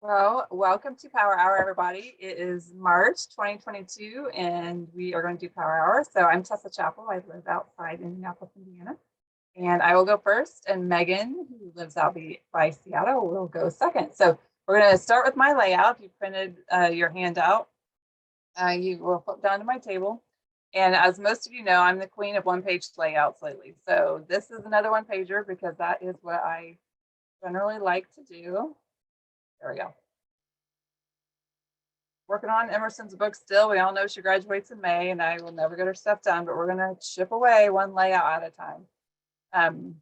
Well, welcome to Power Hour, everybody. It is March 2022, and we are going to do Power Hour. So I'm Tessa Chappell. I live outside Indianapolis, Indiana, and I will go first. And Megan, who lives out by Seattle, will go second. So we're going to start with my layout. If you printed your handout, you will flip down to my table. And as most of you know, I'm the queen of one-page layouts lately. So this is another one-pager because that is what I generally like to do. There we go. Working on Emerson's book still. We all know she graduates in May and I will never get her stuff done, but we're going to chip away one layout at a time.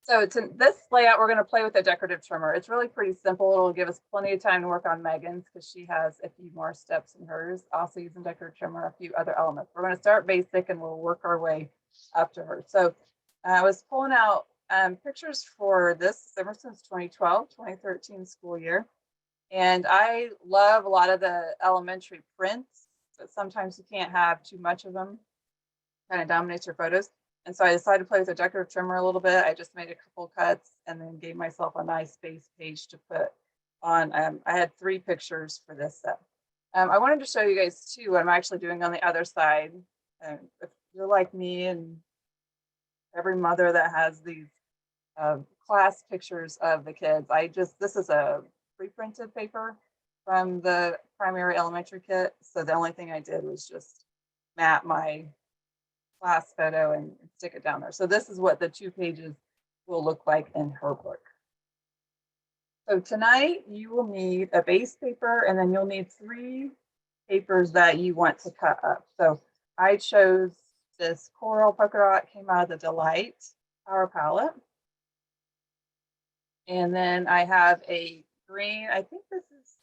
So this layout, we're going to play with a decorative trimmer. It's really pretty simple. It'll give us plenty of time to work on Megan's because she has a few more steps in hers. Also using decorative trimmer, a few other elements. We're going to start basic and we'll work our way up to her. So I was pulling out pictures for this Emerson's 2012-2013 school year. And I love a lot of the elementary prints, but sometimes you can't have too much of them. Kind of dominates your photos. And so I decided to play with a decorative trimmer a little bit. I just made a couple cuts and then gave myself a nice base page to put on. I had 3 pictures for this set. I wanted to show you guys too what I'm actually doing on the other side. If you're like me and every mother that has these class pictures of the kids, this is a pre-printed paper from the primary elementary kit. So the only thing I did was just map my class photo and stick it down there. So this is what the 2 pages will look like in her book. So tonight you will need a base paper and then you'll need 3 papers that you want to cut up. So I chose this coral polka dot, came out of the Delight Power Palette. And then I have a green, I think this is,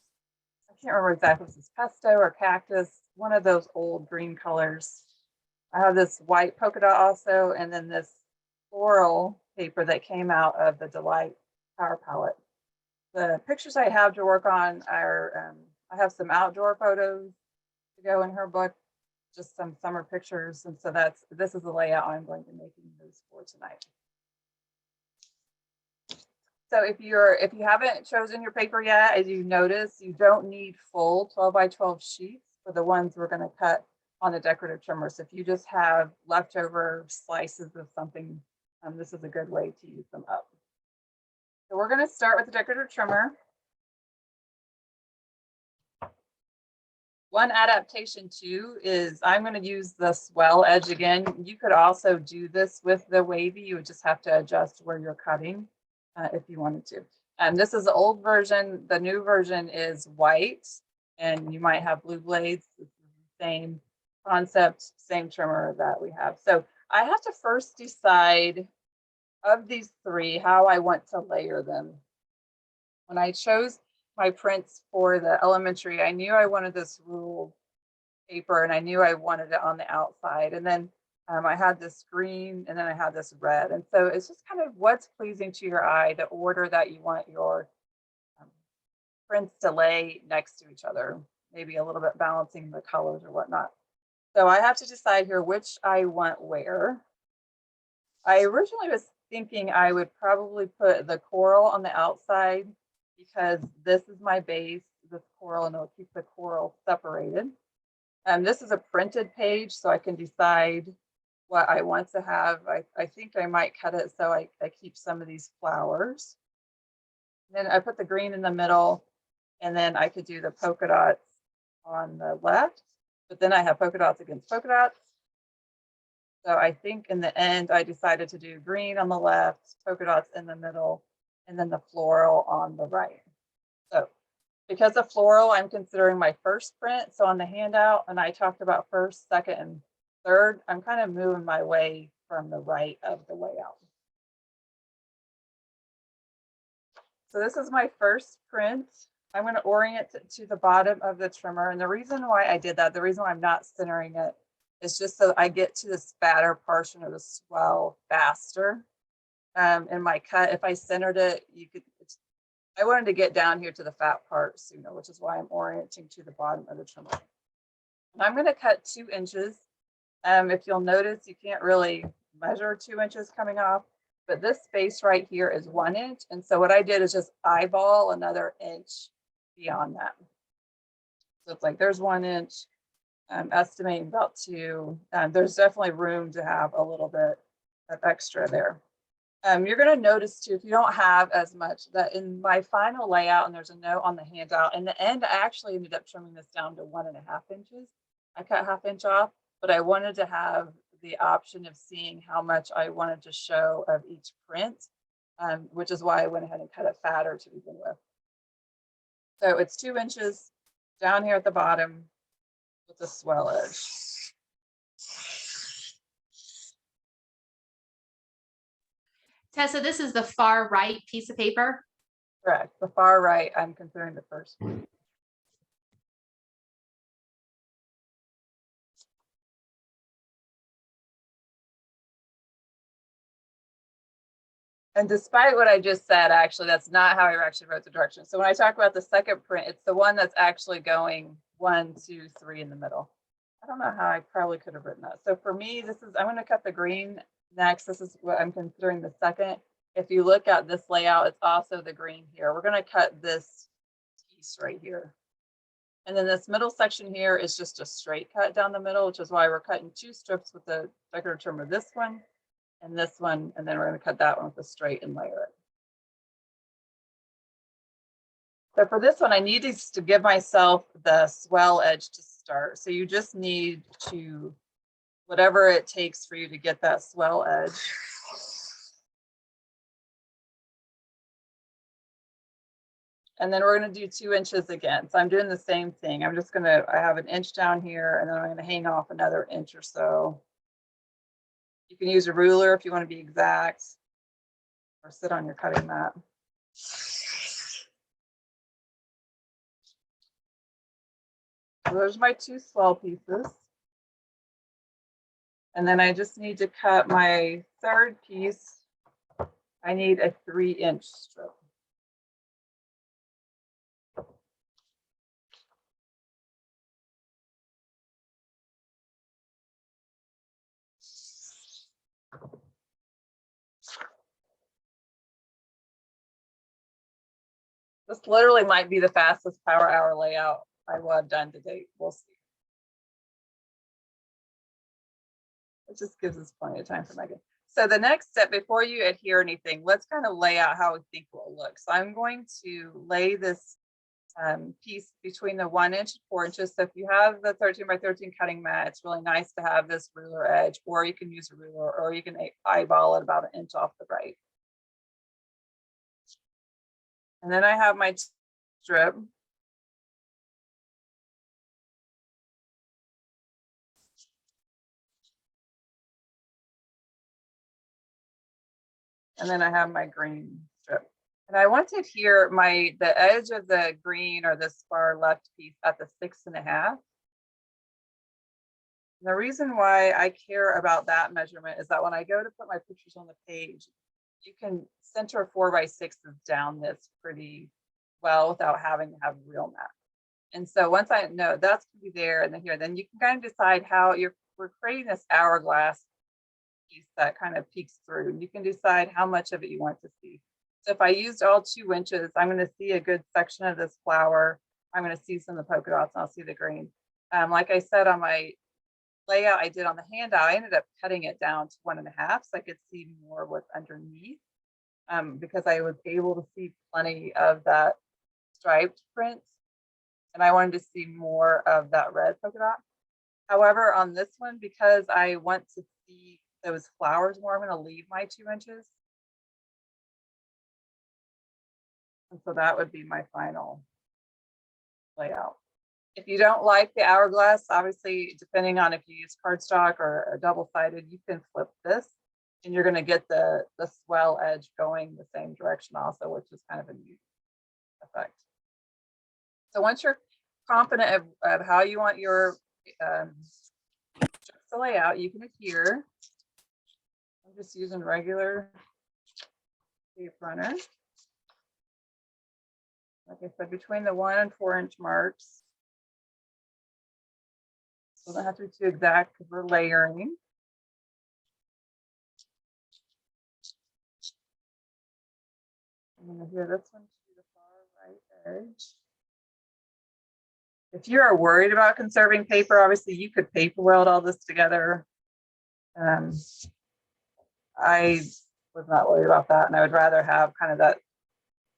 I can't remember exactly if this is pesto or cactus, one of those old green colors. I have this white polka dot also, and then this floral paper that came out of the Delight Power Palette. The pictures I have to work on are, I have some outdoor photos to go in her book, just some summer pictures. And so this is the layout I'm going to be making those for tonight. So if you haven't chosen your paper yet, as you notice, you don't need full 12 by 12 sheets for the ones we're going to cut on the decorative trimmer. So if you just have leftover slices of something, this is a good way to use them up. So we're going to start with the decorative trimmer. One adaptation too is I'm going to use the swell edge again. You could also do this with the wavy. You would just have to adjust where you're cutting if you wanted to. This is the old version. The new version is white, and you might have blue blades. It's the same concept, same trimmer that we have. So I have to first decide of these 3 how I want to layer them. When I chose my prints for the elementary, I knew I wanted this ruled paper and I knew I wanted it on the outside. And then I had this green and then I had this red. And so it's just kind of what's pleasing to your eye, the order that you want your prints to lay next to each other, maybe a little bit balancing the colors or whatnot. So I have to decide here which I want where. I originally was thinking I would probably put the coral on the outside because this is my base, this coral, and it'll keep the coral separated. This is a printed page, so I can decide what I want to have. I think I might cut it so I keep some of these flowers. Then I put the green in the middle, and then I could do the polka dots on the left, but then I have polka dots against polka dots. So I think in the end, I decided to do green on the left, polka dots in the middle, and then the floral on the right. So because of floral, I'm considering my first print. So on the handout, and I talked about first, second, and third, I'm kind of moving my way from the right of the layout. So this is my first print. I'm going to orient it to the bottom of the trimmer. And the reason why I did that, the reason why I'm not centering it, is just so I get to this fatter portion of the swell faster. In my cut, if I centered it, I wanted to get down here to the fat part sooner, which is why I'm orienting to the bottom of the trimmer. And I'm going to cut 2 inches. If you'll notice, you can't really measure 2 inches coming off. but this space right here is 1 inch. And so what I did is just eyeball another inch beyond that. So it's like there's 1 inch, estimating about 2. There's definitely room to have a little bit of extra there. You're going to notice too, if you don't have as much, that in my final layout, and there's a note on the handout, in the end, I actually ended up trimming this down to 1.5 inches. I cut 1/2 inch off, but I wanted to have the option of seeing how much I wanted to show of each print, which is why I went ahead and cut it fatter to begin with. So it's 2 inches down here at the bottom with the swell edge. Tessa, this is the far right piece of paper? Correct. The far right, I'm considering the first one. And despite what I just said, actually, that's not how I actually wrote the directions. So when I talk about the second print, it's the one that's actually going 1, 2, 3 in the middle. I don't know how I probably could have written that. So for me, this is, I'm going to cut the green next. This is what I'm considering the second. If you look at this layout, it's also the green here. We're going to cut this piece right here. And then this middle section here is just a straight cut down the middle, which is why we're cutting 2 strips with the decorative trim of this one and this one, and then we're going to cut that one with a straight and layer it. So for this one, I need to give myself the swell edge to start. So you just need to, whatever it takes for you to get that swell edge. And then we're going to do 2 inches again. So I'm doing the same thing. I'm just going to, I have an inch down here, and then I'm going to hang off another inch or so. You can use a ruler if you want to be exact, or sit on your cutting mat. So there's my 2 swell pieces. And then I just need to cut my third piece. I need a 3-inch strip. This literally might be the fastest power hour layout I will have done to date. We'll see. It just gives us plenty of time for Megan. So the next step, before you adhere anything, let's kind of lay out how we think it will look. So I'm going to lay this piece between the 1 inch and 4 inches. So if you have the 13 by 13 cutting mat, it's really nice to have this ruler edge, or you can use a ruler, or you can eyeball it about 1 inch off the right. And then I have my strip. And then I have my green strip. And I wanted here the edge of the green, or this far left piece, at the 6.5. The reason why I care about that measurement is that when I go to put my pictures on the page, you can center 4 by 6s down this pretty well without having to have a real map. And so once I know that's going to be there and then here, then you can kind of decide how we're creating this hourglass piece that kind of peeks through, and you can decide how much of it you want to see. So if I used all 2 inches, I'm going to see a good section of this flower. I'm going to see some of the polka dots, and I'll see the green. Like I said on my layout I did on the handout, I ended up cutting it down to 1.5 so I could see more what's underneath, because I was able to see plenty of that striped print, and I wanted to see more of that red polka dot. However, on this one, because I want to see those flowers more, I'm going to leave my 2 inches. And so that would be my final layout. If you don't like the hourglass, obviously, depending on if you use cardstock or a double-sided, you can flip this, and you're going to get the swell edge going the same direction also, which is kind of a neat effect. So once you're confident of how you want your to lay out, you can adhere. I'm just using regular tape runner. Like I said, between the 1 and 4 inch marks. Doesn't have to be too exact because we're layering. I'm gonna hear this one to the far right edge. If you are worried about conserving paper, obviously you could paper weld all this together. I was not worried about that, and I would rather have kind of that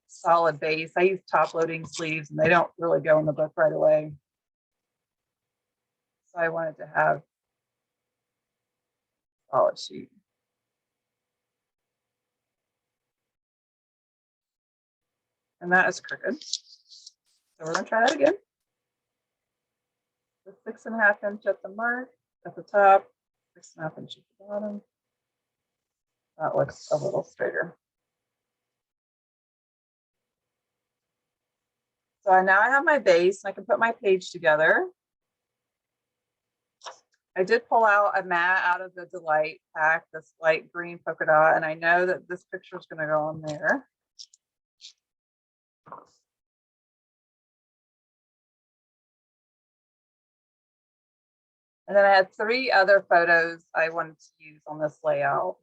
solid base. I use top loading sleeves, and they don't really go in the book right away. So I wanted to have solid sheet. And that is crooked. So we're gonna try that again. The 6.5 inch at the mark, at the top, 6.5 inch at the bottom. That looks a little straighter. So now I have my base, and I can put my page together. I did pull out a mat out of the Delight pack, this light green polka dot, and I know that this picture is going to go on there. And then I had 3 other photos I wanted to use on this layout.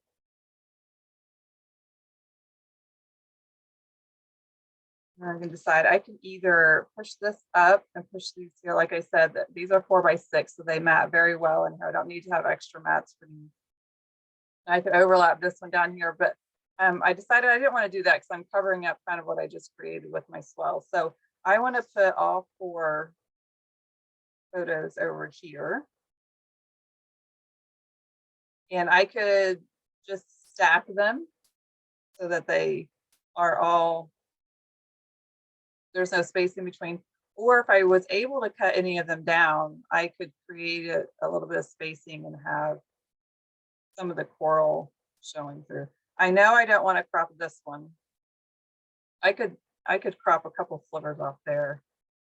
And I can decide, I can either push this up and push these here. Like I said, that these are 4x6, so they mat very well in here. I don't need to have extra mats for these. I could overlap this one down here, but I decided I didn't want to do that because I'm covering up kind of what I just created with my swell. So I want to put all 4 photos over here. And I could just stack them so that they are all, there's no space in between. Or if I was able to cut any of them down, I could create a little bit of spacing and have some of the coral showing through. I know I don't want to crop this one. I could crop a couple slivers off there.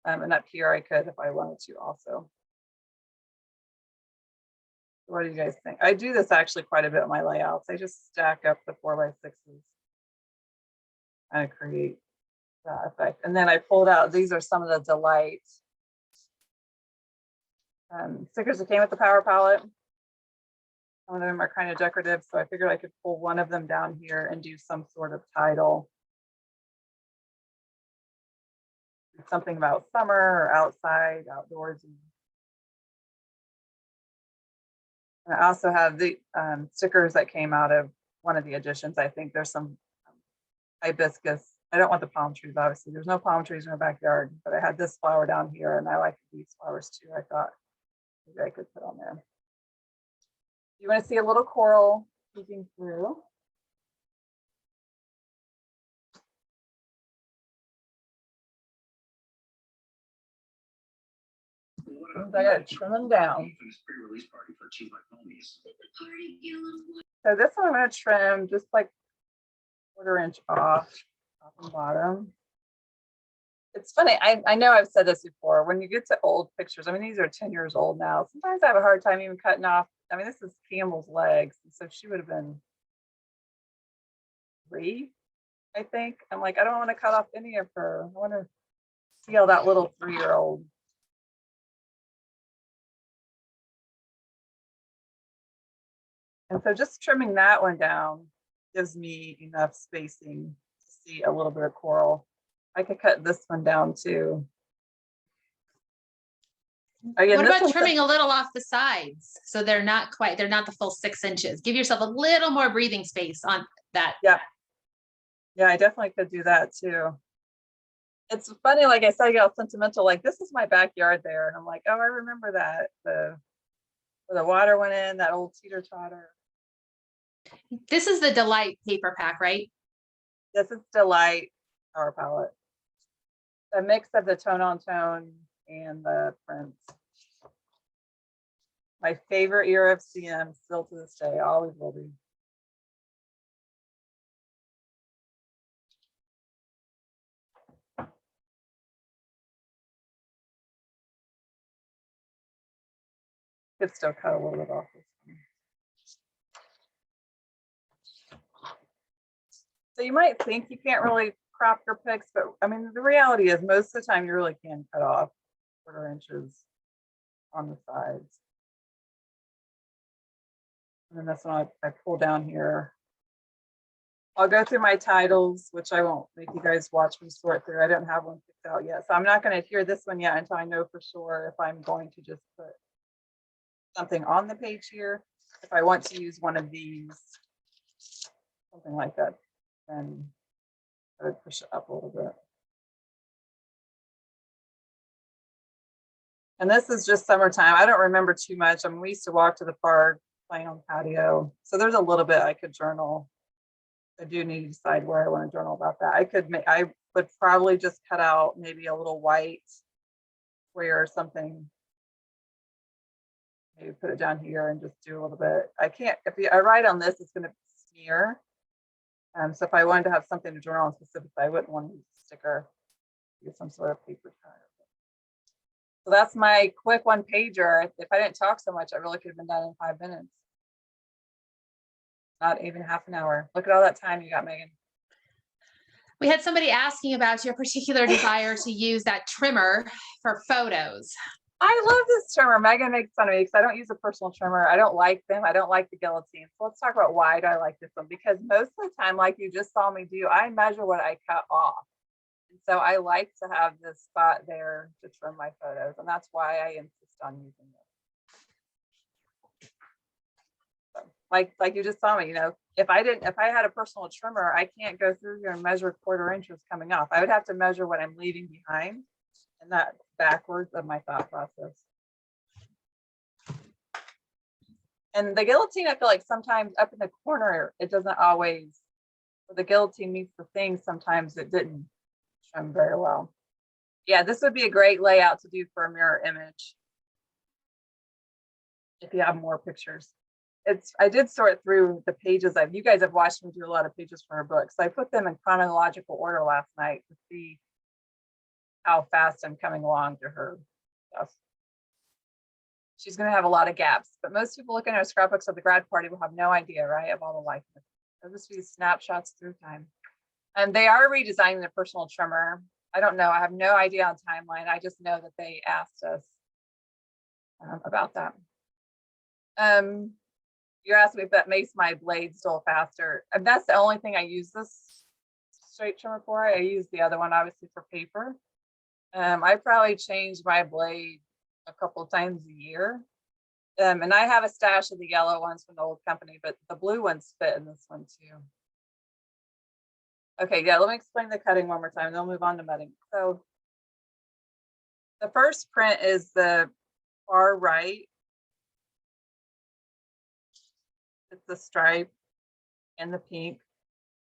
And up here I could if I wanted to also. What do you guys think? I do this actually quite a bit in my layouts. I just stack up the 4x6s and create that effect. And then I pulled out, these are some of the Delight stickers that came with the Power Palette. Some of them are kind of decorative, so I figured I could pull one of them down here and do some sort of title. Something about summer or outside, outdoorsy. And I also have the stickers that came out of one of the editions. I think there's some hibiscus. I don't want the palm trees, obviously. There's no palm trees in our backyard, but I had this flower down here, and I like these flowers too. I thought maybe I could put on there. You want to see a little coral peeking through. I gotta trim them down. So this one I'm gonna trim just like 1/4 inch off, top and bottom. It's funny, I know I've said this before, when you get to old pictures, I mean, these are 10 years old now. Sometimes I have a hard time even cutting off. I mean, this is Campbell's legs. So she would have been 3, I think. I'm like, I don't want to cut off any of her. I want to see how that little 3-year-old. And so just trimming that one down gives me enough spacing to see a little bit of coral. I could cut this one down too. Again, what about trimming a little off the sides so they're not the full 6 inches? Give yourself a little more breathing space on that. Yeah. Yeah, I definitely could do that too. It's funny, like I said, I got sentimental, like this is my backyard there. And I'm like, oh, I remember that. Where the water went in, that old teeter-totter. This is the Delight paper pack, right? This is Delight Power Palette. A mix of the tone on tone and the prints. My favorite year of CM, still to this day, always will be. Could still cut a little bit off this one. So you might think you can't really crop your pics, but I mean, the reality is most of the time you really can cut off 1/4 inches on the sides. And then this one I pull down here. I'll go through my titles, which I won't make you guys watch me sort through. I don't have one picked out yet. So I'm not going to hear this one yet until I know for sure if I'm going to just put something on the page here. If I want to use one of these, something like that, then I would push it up a little bit. And this is just summertime. I don't remember too much. I mean, we used to walk to the park, play on patio. So there's a little bit I could journal. I do need to decide where I want to journal about that. I would probably just cut out maybe a little white square or something. Maybe put it down here and just do a little bit. I can't, if I write on this, it's going to smear. So if I wanted to have something to journal on specifically, I wouldn't want to use a sticker, use some sort of paper tag. So that's my quick one pager. If I didn't talk so much, I really could have been done in 5 minutes. Not even half an hour. Look at all that time you got, Megan. We had somebody asking about your particular desire to use that trimmer for photos. I love this trimmer. Megan makes fun of me because I don't use a personal trimmer. I don't like them. I don't like the guillotine. So let's talk about why do I like this one? Because most of the time, like you just saw me do, I measure what I cut off. And so I like to have this spot there to trim my photos. And that's why I insist on using this. Like you just saw me, you know, if I had a personal trimmer, I can't go through here and measure 1/4 inches coming off. I would have to measure what I'm leaving behind, and that's backwards of my thought process. And the guillotine, I feel like sometimes up in the corner, it doesn't always, the guillotine meets the thing, sometimes it didn't trim very well. Yeah, this would be a great layout to do for a mirror image if you have more pictures. I did sort through the pages. You guys have watched me do a lot of pages for her book. So I put them in chronological order last night to see how fast I'm coming along to her stuff. She's going to have a lot of gaps, but most people looking at her scrapbooks at the grad party will have no idea, right, of all the life. They'll just be snapshots through time. And they are redesigning the personal trimmer. I don't know. I have no idea on timeline. I just know that they asked us about that. You asked me if that makes my blades dull faster. And that's the only thing I use this straight trimmer for. I use the other one obviously for paper. I probably change my blade a couple of times a year. And I have a stash of the yellow ones from the old company, but the blue ones fit in this one too. Okay, yeah, let me explain the cutting one more time, then we'll move on to mudding. So the first print is the far right. It's the stripe and the pink.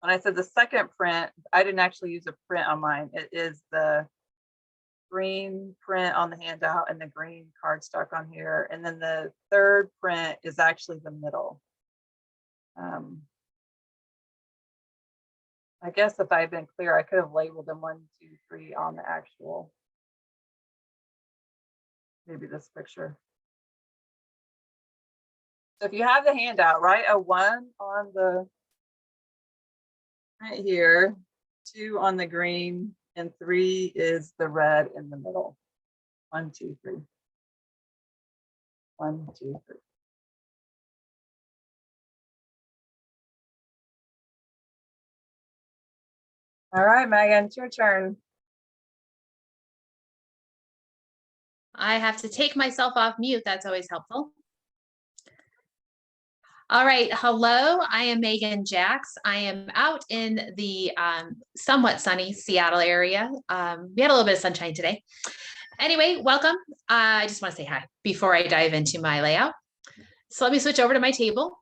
When I said the second print, I didn't actually use a print on mine. It is the green print on the handout and the green cardstock on here. And then the third print is actually the middle. I guess if I had been clear, I could have labeled them 1, 2, 3 on the actual, maybe this picture. So if you have the handout, write a 1 on the print here, 2 on the green, and 3 is the red in the middle. 1, 2, 3. 1, 2, 3. All right, Megan, it's your turn. I have to take myself off mute. That's always helpful. All right. Hello, I am Meggan Jacks. I am out in the somewhat sunny Seattle area. We had a little bit of sunshine today. Anyway, welcome. I just want to say hi before I dive into my layout. So let me switch over to my table.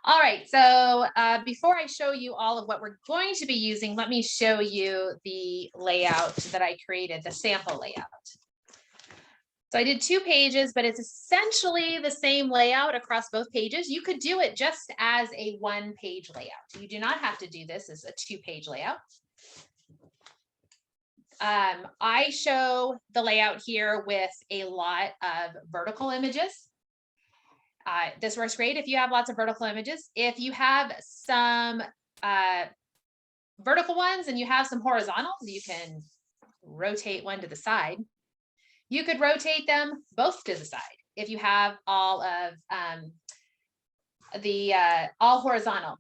All right, so before I show you all of what we're going to be using, let me show you the layout that I created, the sample layout. So I did 2 pages, but it's essentially the same layout across both pages. You could do it just as a 1-page layout. You do not have to do this as a 2-page layout. I show the layout here with a lot of vertical images. This works great if you have lots of vertical images. If you have some vertical ones and you have some horizontals, you can rotate one to the side. You could rotate them both to the side if you have all of the all horizontal.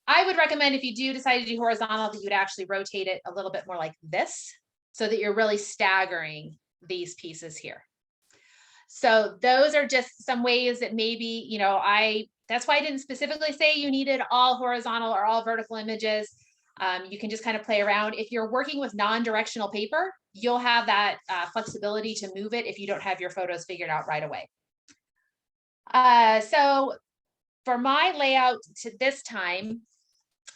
I would recommend if you do decide to do horizontal that you'd actually rotate it a little bit more like this so that you're really staggering these pieces here. So those are just some ways that maybe, you know, that's why I didn't specifically say you needed all horizontal or all vertical images. You can just kind of play around. If you're working with non-directional paper, you'll have that flexibility to move it if you don't have your photos figured out right away. So for my layout to this time,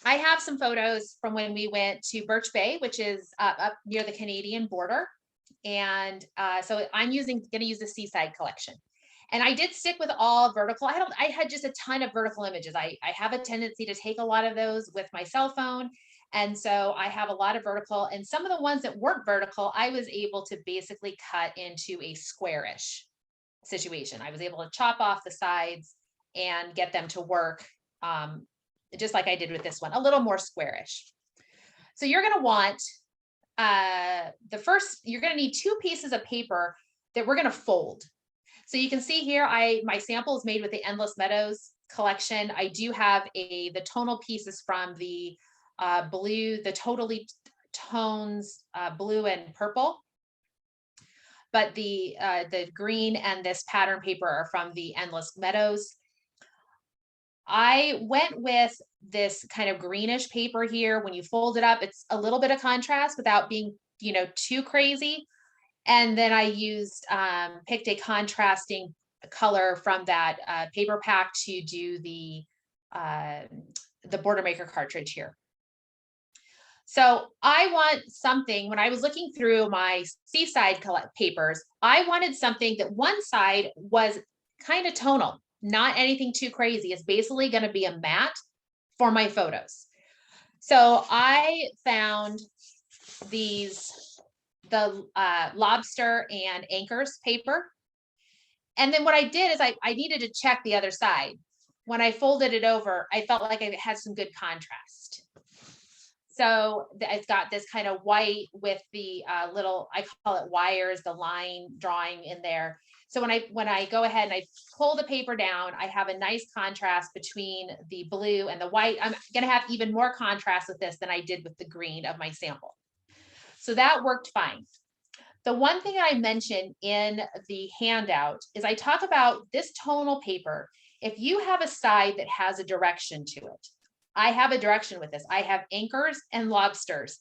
I have some photos from when we went to Birch Bay, which is up near the Canadian border. And so I'm going to use the Seaside collection. And I did stick with all vertical. I had just a ton of vertical images. I have a tendency to take a lot of those with my cell phone. And so I have a lot of vertical, and some of the ones that weren't vertical, I was able to basically cut into a squarish situation. I was able to chop off the sides and get them to work just like I did with this one, a little more squarish. So you're going to want you're going to need 2 pieces of paper that we're going to fold. So you can see here, my sample is made with the Endless Meadows collection. I do have the tonal pieces from the blue, the totally tones, blue and purple. But the green and this pattern paper are from the Endless Meadows. I went with this kind of greenish paper here. When you fold it up, it's a little bit of contrast without being, you know, too crazy. And then I used, picked a contrasting color from that paper pack to do the Border Maker cartridge here. So I want something, when I was looking through my Seaside papers, I wanted something that one side was kind of tonal, not anything too crazy. It's basically going to be a matte for my photos. So I found the lobster and anchors paper. And then what I did is I needed to check the other side. When I folded it over, I felt like it had some good contrast. So it's got this kind of white with the little, I call it wires, the line drawing in there. So when I go ahead and I pull the paper down, I have a nice contrast between the blue and the white. I'm going to have even more contrast with this than I did with the green of my sample. So that worked fine. The one thing I mentioned in the handout is I talk about this tonal paper. If you have a side that has a direction to it, I have a direction with this. I have anchors and lobsters.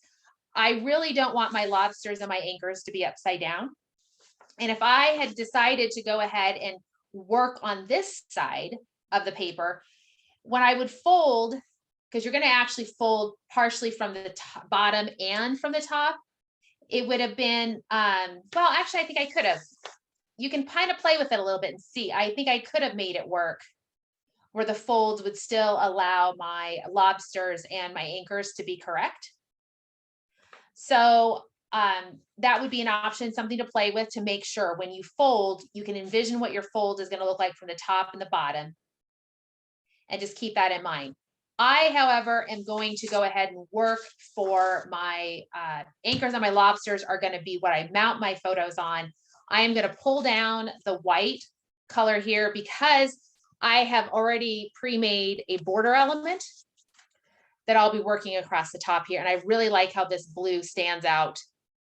I really don't want my lobsters and my anchors to be upside down. And if I had decided to go ahead and work on this side of the paper, when I would fold, because you're going to actually fold partially from the bottom and from the top, it would have been, well, actually, I think I could have. You can kind of play with it a little bit and see. I think I could have made it work where the folds would still allow my lobsters and my anchors to be correct. So that would be an option, something to play with to make sure when you fold, you can envision what your fold is going to look like from the top and the bottom. And just keep that in mind. I, however, am going to go ahead and work for my anchors and my lobsters are going to be what I mount my photos on. I am going to pull down the white color here because I have already pre-made a border element that I'll be working across the top here. And I really like how this blue stands out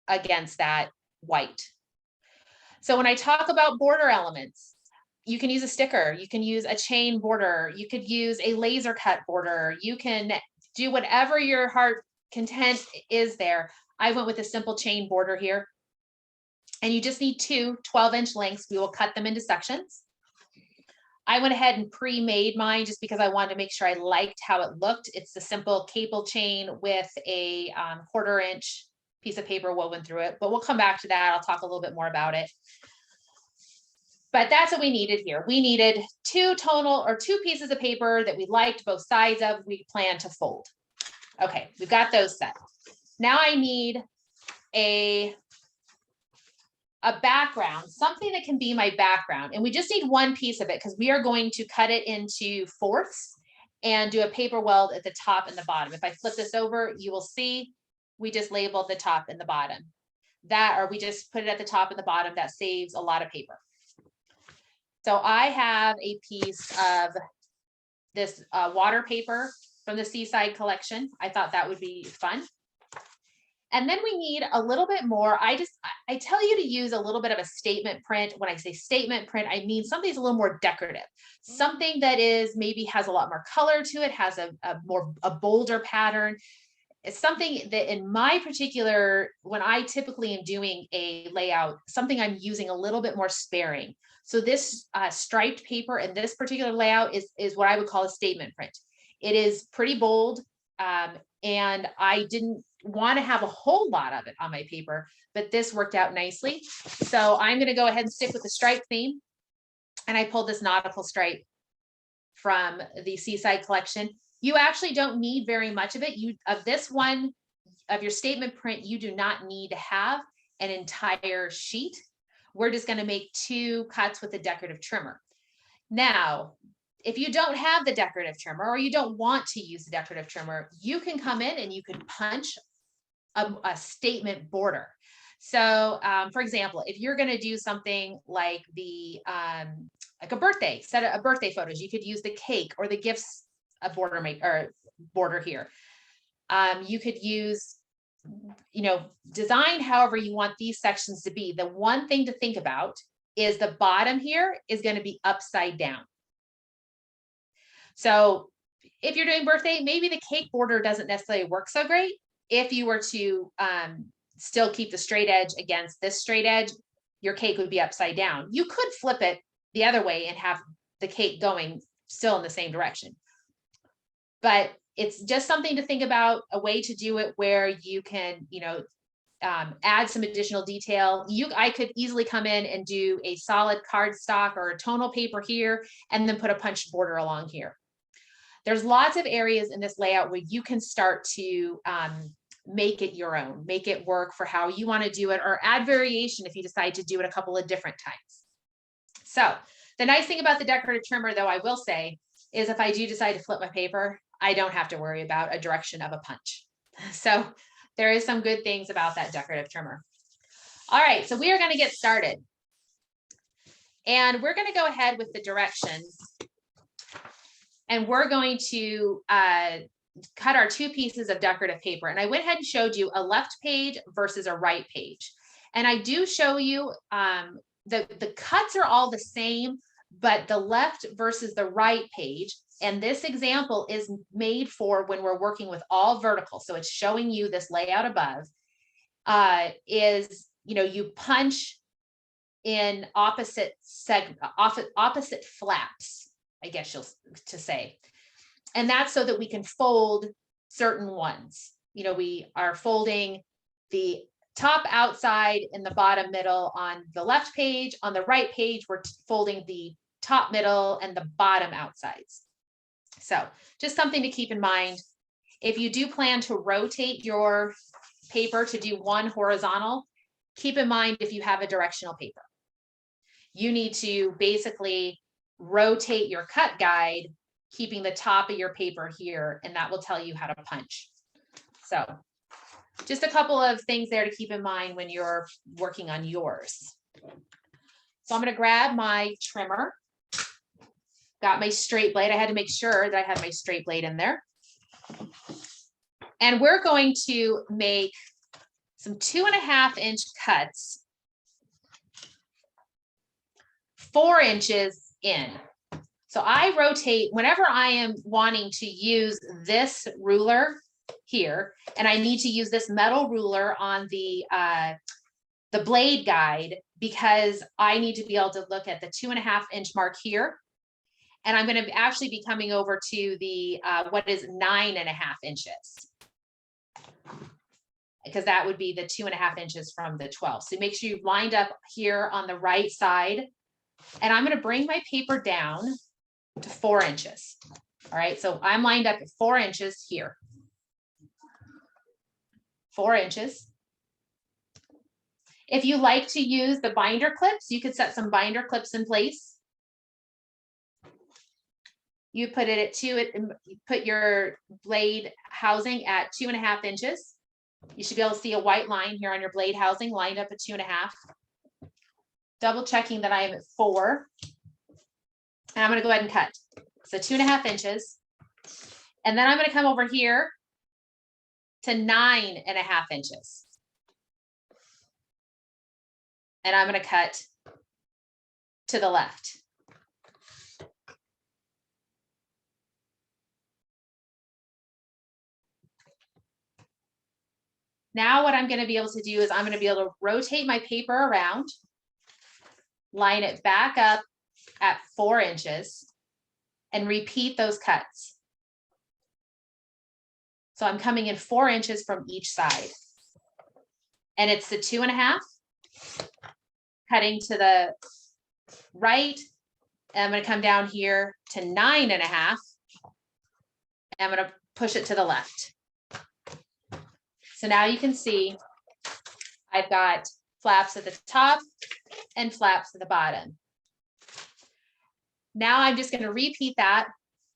against that white. So when I talk about border elements, you can use a sticker, you can use a chain border, you could use a laser cut border, you can do whatever your heart content is there. I went with a simple chain border here. And you just need 2 12-inch lengths. We will cut them into sections. I went ahead and pre-made mine just because I wanted to make sure I liked how it looked. It's the simple cable chain with a 1/4-inch piece of paper woven through it, but we'll come back to that. I'll talk a little bit more about it. But that's what we needed here. We needed 2 pieces of paper that we liked both sides of, we plan to fold. Okay, we've got those set. Now I need a background, something that can be my background. And we just need 1 piece of it because we are going to cut it into 4ths and do a paper weld at the top and the bottom. If I flip this over, you will see we just labeled the top and the bottom. That, or we just put it at the top and the bottom, that saves a lot of paper. So I have a piece of this water paper from the Seaside collection. I thought that would be fun. And then we need a little bit more. I tell you to use a little bit of a statement print. When I say statement print, I mean something's a little more decorative, something that is maybe has a lot more color to it, has a bolder pattern. It's something that in my particular, when I typically am doing a layout, something I'm using a little bit more sparing. So this striped paper in this particular layout is what I would call a statement print. It is pretty bold, and I didn't want to have a whole lot of it on my paper, but this worked out nicely. So I'm going to go ahead and stick with the stripe theme. And I pulled this nautical stripe from the Seaside collection. You actually don't need very much of it. This one, of your statement print, you do not need to have an entire sheet. We're just going to make 2 cuts with a decorative trimmer. Now, if you don't have the decorative trimmer, or you don't want to use the decorative trimmer, you can come in and you can punch a statement border. So for example, if you're going to do something like like a birthday, set a birthday photos, you could use the cake or the gifts border here. You could use, design however you want these sections to be. The one thing to think about is the bottom here is going to be upside down. So if you're doing birthday, maybe the cake border doesn't necessarily work so great. If you were to still keep the straight edge against this straight edge, your cake would be upside down. You could flip it the other way and have the cake going still in the same direction. But it's just something to think about, a way to do it where you can, add some additional detail. I could easily come in and do a solid cardstock or a tonal paper here, and then put a punched border along here. There's lots of areas in this layout where you can start to make it your own, make it work for how you want to do it, or add variation if you decide to do it a couple of different times. So the nice thing about the decorative trimmer, though, I will say, is if I do decide to flip my paper, I don't have to worry about a direction of a punch. So there is some good things about that decorative trimmer. All right, so we are going to get started. And we're going to go ahead with the directions. And we're going to cut our 2 pieces of decorative paper. And I went ahead and showed you a left page versus a right page. And I do show you the cuts are all the same, but the left versus the right page. And this example is made for when we're working with all vertical. So it's showing you this layout above you punch in opposite flaps, I guess to say. And that's so that we can fold certain ones. We are folding the top outside and the bottom middle on the left page. On the right page, we're folding the top middle and the bottom outsides. So just something to keep in mind. If you do plan to rotate your paper to do one horizontal, keep in mind if you have a directional paper, you need to basically rotate your cut guide, keeping the top of your paper here, and that will tell you how to punch. So just a couple of things there to keep in mind when you're working on yours. So I'm going to grab my trimmer. Got my straight blade. I had to make sure that I had my straight blade in there. And we're going to make some 2.5-inch cuts, 4 inches in. So I rotate whenever I am wanting to use this ruler here, and I need to use this metal ruler on the blade guide, because I need to be able to look at the 2.5-inch mark here. And I'm going to actually be coming over to the what is 9.5 inches, because that would be the 2.5 inches from the 12. So make sure you've lined up here on the right side. And I'm going to bring my paper down to 4 inches. All right, so I'm lined up at 4 inches here. 4 inches. If you like to use the binder clips, you could set some binder clips in place. You put it at put your blade housing at 2.5 inches. You should be able to see a white line here on your blade housing lined up at 2.5. Double checking that I am at 4. And I'm going to go ahead and cut. So 2.5 inches. And then I'm going to come over here to 9.5 inches. And I'm going to cut to the left. Now what I'm going to be able to do is I'm going to be able to rotate my paper around, line it back up at 4 inches, and repeat those cuts. So I'm coming in 4 inches from each side. And it's the 2.5, cutting to the right. And I'm going to come down here to 9.5. I'm going to push it to the left. So now you can see I've got flaps at the top and flaps at the bottom. Now I'm just going to repeat that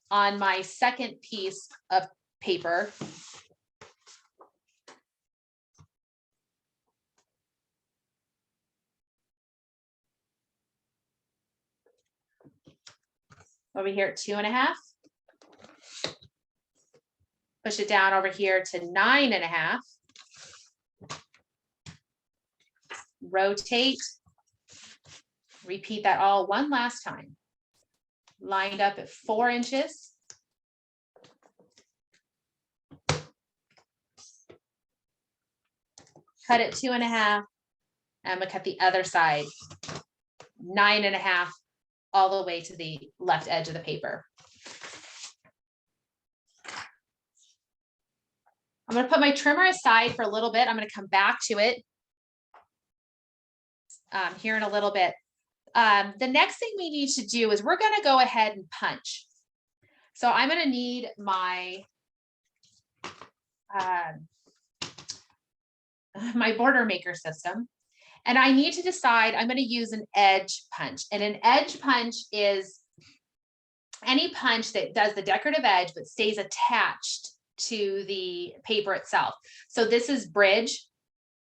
on my second piece of paper. Over here at 2.5. Push it down over here to 9.5. Rotate. Repeat that all one last time. Lined up at 4 inches. Cut at 2.5. I'm gonna cut the other side 9.5 all the way to the left edge of the paper. I'm going to put my trimmer aside for a little bit. I'm going to come back to it here in a little bit. The next thing we need to do is we're going to go ahead and punch. So I'm going to need my my border maker system. And I need to decide I'm going to use an edge punch. And an edge punch is any punch that does the decorative edge but stays attached to the paper itself. So this is Bridge,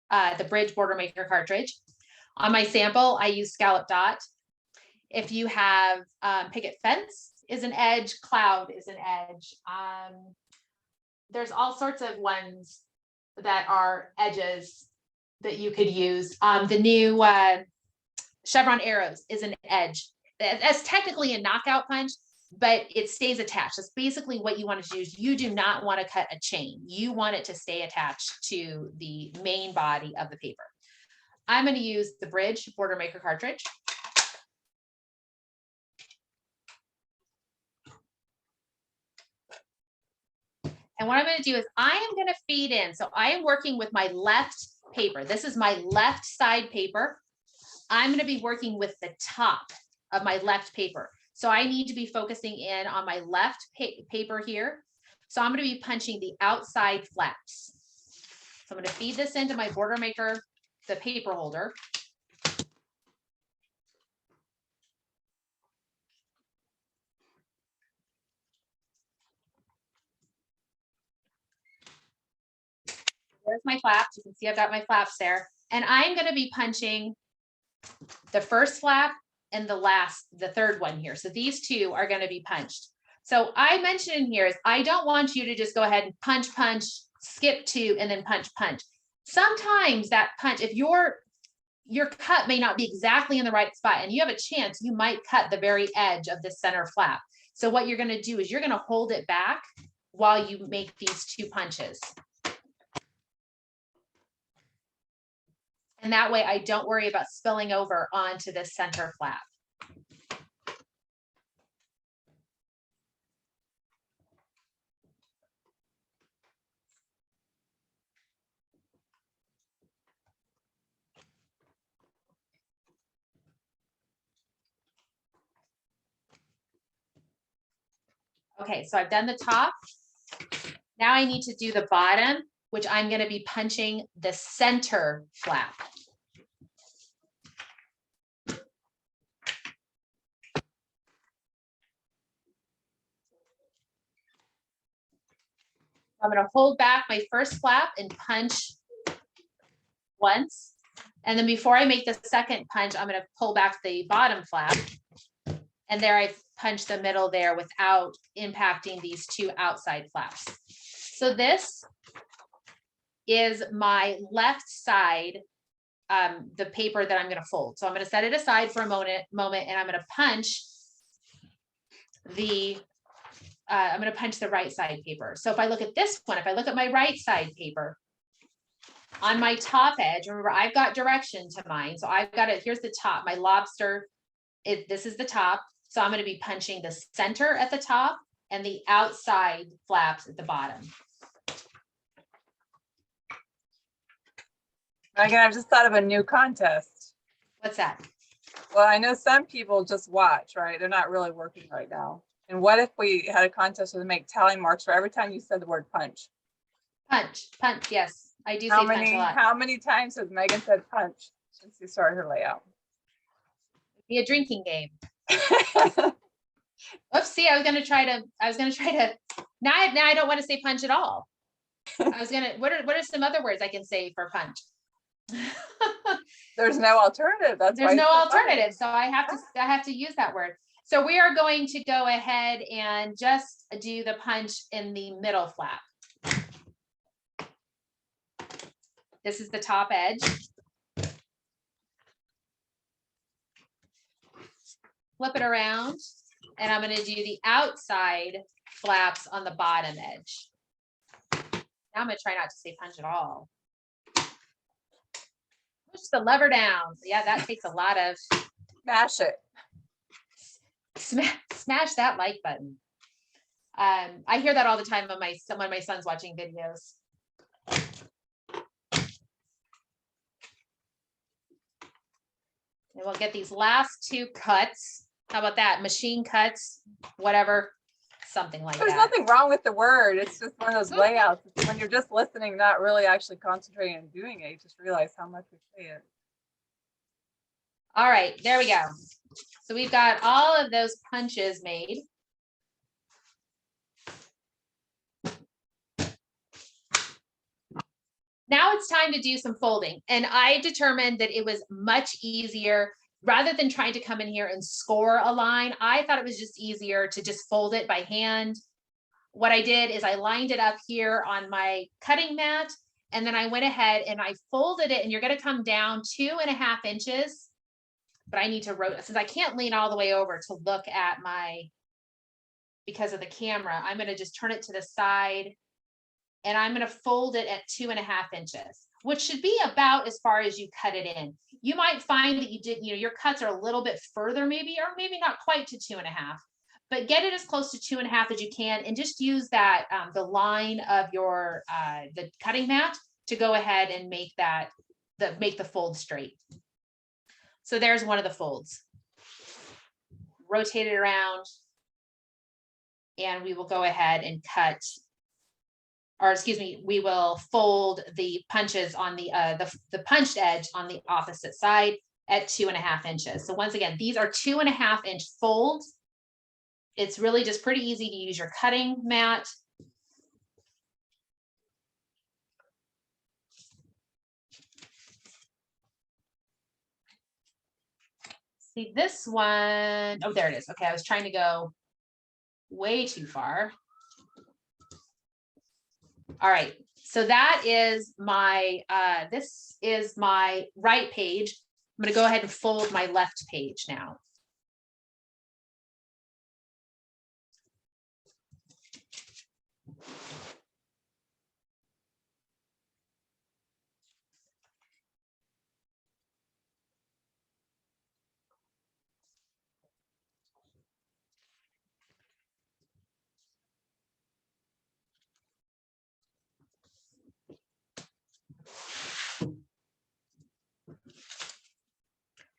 the Bridge border maker cartridge. On my sample, I use Scallop Dot. If you have Picket Fence is an edge, Cloud is an edge. There's all sorts of ones that are edges that you could use. The new Chevron Arrows is an edge. That's technically a knockout punch, but it stays attached. That's basically what you want to do. Is you do not want to cut a chain. You want it to stay attached to the main body of the paper. I'm going to use the Bridge border maker cartridge. And what I'm going to do is I am going to feed in. So I am working with my left paper. This is my left side paper. I'm going to be working with the top of my left paper. So I need to be focusing in on my left paper here. So I'm going to be punching the outside flaps. So I'm going to feed this into my border maker, the paper holder. There's my flaps. You can see I've got my flaps there. And I'm going to be punching the first flap and the third one here. So these two are going to be punched. So I mentioned in here is I don't want you to just go ahead and punch, punch, skip 2, and then punch, punch. Sometimes that punch, if your cut may not be exactly in the right spot and you have a chance, you might cut the very edge of the center flap. So what you're going to do is you're going to hold it back while you make these 2 punches. And that way I don't worry about spilling over onto the center flap. Okay, so I've done the top. Now I need to do the bottom, which I'm going to be punching the center flap. I'm going to hold back my first flap and punch once. And then before I make the second punch, I'm going to pull back the bottom flap. And there I punched the middle there without impacting these two outside flaps. So this is my left side, the paper that I'm going to fold. So I'm going to set it aside for a moment, and I'm going to punch the right side paper. So if I look at this one, if I look at my right side paper, on my top edge, remember I've got direction to mine. So I've got it, here's the top, my lobster, this is the top. So I'm going to be punching the center at the top and the outside flaps at the bottom. Megan, I've just thought of a new contest. What's that? Well, I know some people just watch, right? They're not really working right now. And what if we had a contest to make tally marks for every time you said the word punch? Punch, punch, yes. I do say punch a lot. How many times has Megan said punch since you started her layout? Be a drinking game. Oops, see, I was gonna try to, now I don't want to say punch at all. What are some other words I can say for punch? There's no alternative. There's no alternative. So I have to use that word. So we are going to go ahead and just do the punch in the middle flap. This is the top edge. Flip it around, and I'm going to do the outside flaps on the bottom edge. Now I'm going to try not to say punch at all. Push the lever down. Yeah, that takes a lot of. Smash it. Smash that like button. I hear that all the time when my son's watching videos. And we'll get these last two cuts. How about that? Machine cuts, whatever, something like that. There's nothing wrong with the word. It's just one of those layouts. When you're just listening, not really actually concentrating and doing it, you just realize how much we say it. All right, there we go. So we've got all of those punches made. Now it's time to do some folding. And I determined that it was much easier, rather than trying to come in here and score a line, I thought it was just easier to just fold it by hand. What I did is I lined it up here on my cutting mat, and then I went ahead and I folded it, and you're going to come down 2.5 inches. But I need to rotate, since I can't lean all the way over to look at because of the camera, I'm going to just turn it to the side, and I'm going to fold it at 2.5 inches, which should be about as far as you cut it in. You might find that your cuts are a little bit further, maybe, or maybe not quite to 2.5, but get it as close to 2.5 as you can, and just use that, the line of your, the cutting mat to go ahead and make the fold straight. So there's one of the folds. Rotate it around, and we will go ahead and cut, or excuse me, we will fold the punches on the punched edge on the opposite side at 2.5 inches. So once again, these are 2.5 inch folds. It's really just pretty easy to use your cutting mat. See this one, oh, there it is. Okay, I was trying to go way too far. All right, so that is my, this is my right page. I'm gonna go ahead and fold my left page now.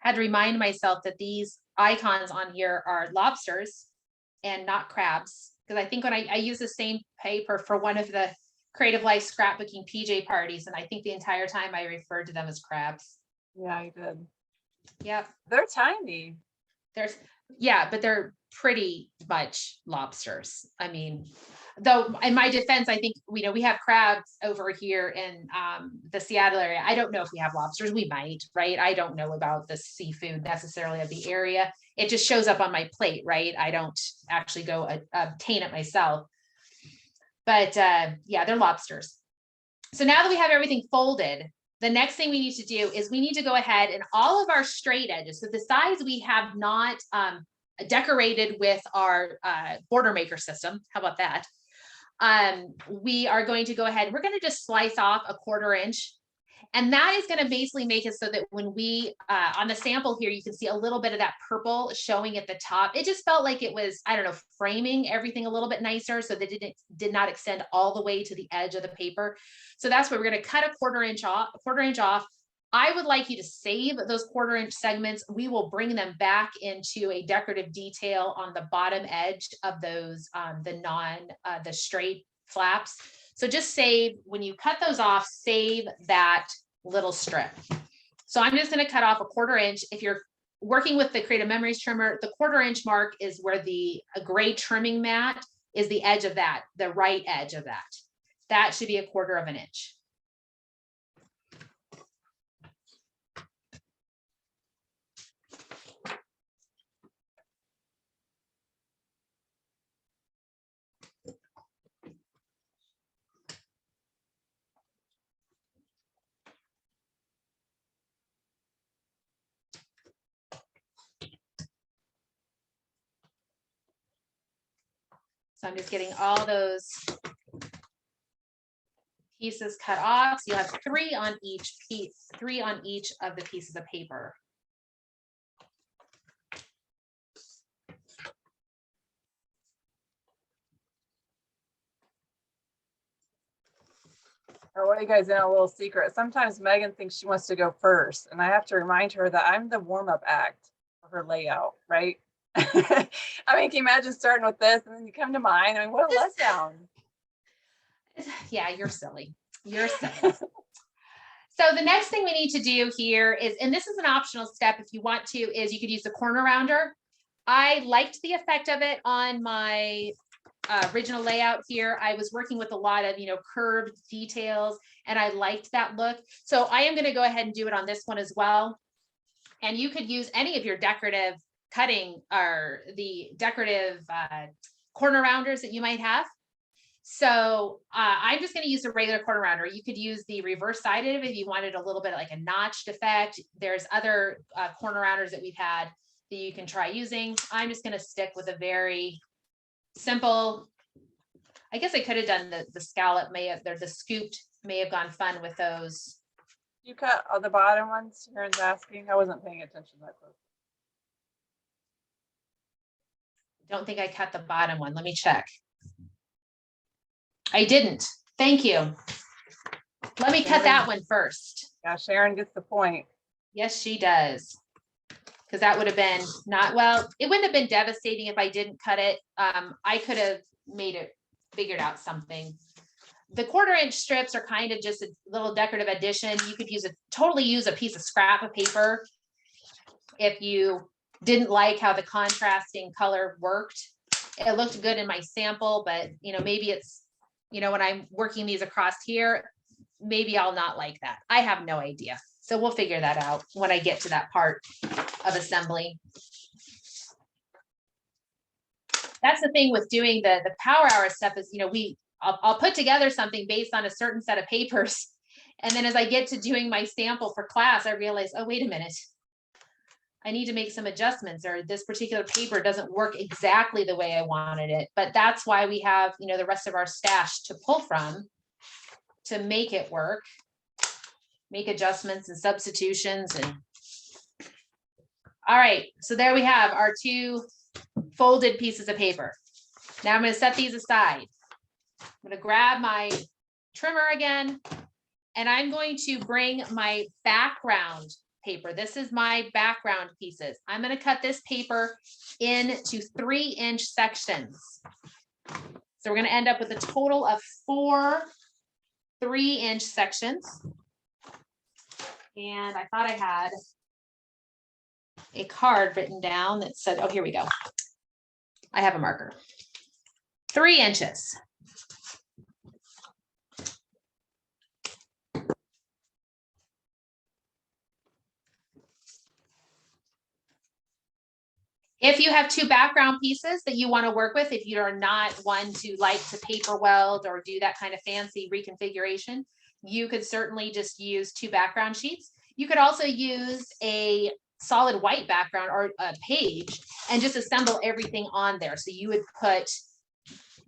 Had to remind myself that these icons on here are lobsters and not crabs. Because I think when I use the same paper for one of the Creative Life scrapbooking PJ parties, and I think the entire time I referred to them as crabs. Yeah, you did. Yep. They're tiny. Yeah, but they're pretty much lobsters. I mean, though in my defense, I think we have crabs over here in the Seattle area. I don't know if we have lobsters. We might, right? I don't know about the seafood necessarily of the area. It just shows up on my plate, right? I don't actually go obtain it myself. But yeah, they're lobsters. So now that we have everything folded, the next thing we need to do is we need to go ahead and all of our straight edges. So the sides we have not decorated with our border maker system. How about that? We are going to go ahead, we're going to just slice off a 1/4 inch. And that is going to basically make it so that when we, on the sample here, you can see a little bit of that purple showing at the top. It just felt like it was, I don't know, framing everything a little bit nicer so that it did not extend all the way to the edge of the paper. So that's where we're going to cut a 1/4 inch off, I would like you to save those 1/4 inch segments. We will bring them back into a decorative detail on the bottom edge of those, the straight flaps. So just save, when you cut those off, save that little strip. So I'm just going to cut off a 1/4 inch. If you're working with the Creative Memories trimmer, the 1/4 inch mark is where the gray trimming mat is, the edge of that, the right edge of that. That should be a 1/4 inch. So I'm just getting all those pieces cut off. So you have 3 on each piece, 3 on each of the pieces of paper. I want you guys in a little secret. Sometimes Megan thinks she wants to go first, and I have to remind her that I'm the warm-up act for her layout, right? I mean, can you imagine starting with this and then you come to mine? I mean, what a letdown. Yeah, you're silly. You're silly. So the next thing we need to do here is, and this is an optional step if you want to, is you could use the corner rounder. I liked the effect of it on my original layout here. I was working with a lot of, curved details, and I liked that look. So I am going to go ahead and do it on this one as well. And you could use any of your decorative cutting or the decorative corner rounders that you might have. So I'm just going to use a regular corner rounder. You could use the reverse sided if you wanted a little bit like a notched effect. There's other corner rounders that we've had that you can try using. I'm just going to stick with a very simple, I guess I could have done the scallop, the scooped may have gone fun with those. You cut all the bottom ones, Aaron's asking. I wasn't paying attention that close. Don't think I cut the bottom one. Let me check. I didn't. Thank you. Let me cut that one first. Yeah, Sharon gets the point. Yes, she does. Because that would have been not, well, it wouldn't have been devastating if I didn't cut it. I could have figured out something. The 1/4 inch strips are kind of just a little decorative addition. You could totally use a piece of scrap of paper if you didn't like how the contrasting color worked. It looked good in my sample, but maybe it's, when I'm working these across here, maybe I'll not like that. I have no idea. So we'll figure that out when I get to that part of assembly. That's the thing with doing the power hour stuff is, I'll put together something based on a certain set of papers. And then as I get to doing my sample for class, I realize, oh, wait a minute. I need to make some adjustments, or this particular paper doesn't work exactly the way I wanted it. But that's why we have, the rest of our stash to pull from to make it work, make adjustments and substitutions. And all right, so there we have our 2 folded pieces of paper. Now I'm going to set these aside. I'm going to grab my trimmer again, and I'm going to bring my background paper. This is my background pieces. I'm going to cut this paper into 3-inch sections. So we're going to end up with a total of 4 3-inch sections. And I thought I had a card written down that said, oh, here we go. I have a marker. 3 inches. If you have two background pieces that you want to work with, if you are not one to like to paper weld or do that kind of fancy reconfiguration, you could certainly just use two background sheets. You could also use a solid white background or a page and just assemble everything on there. So you would put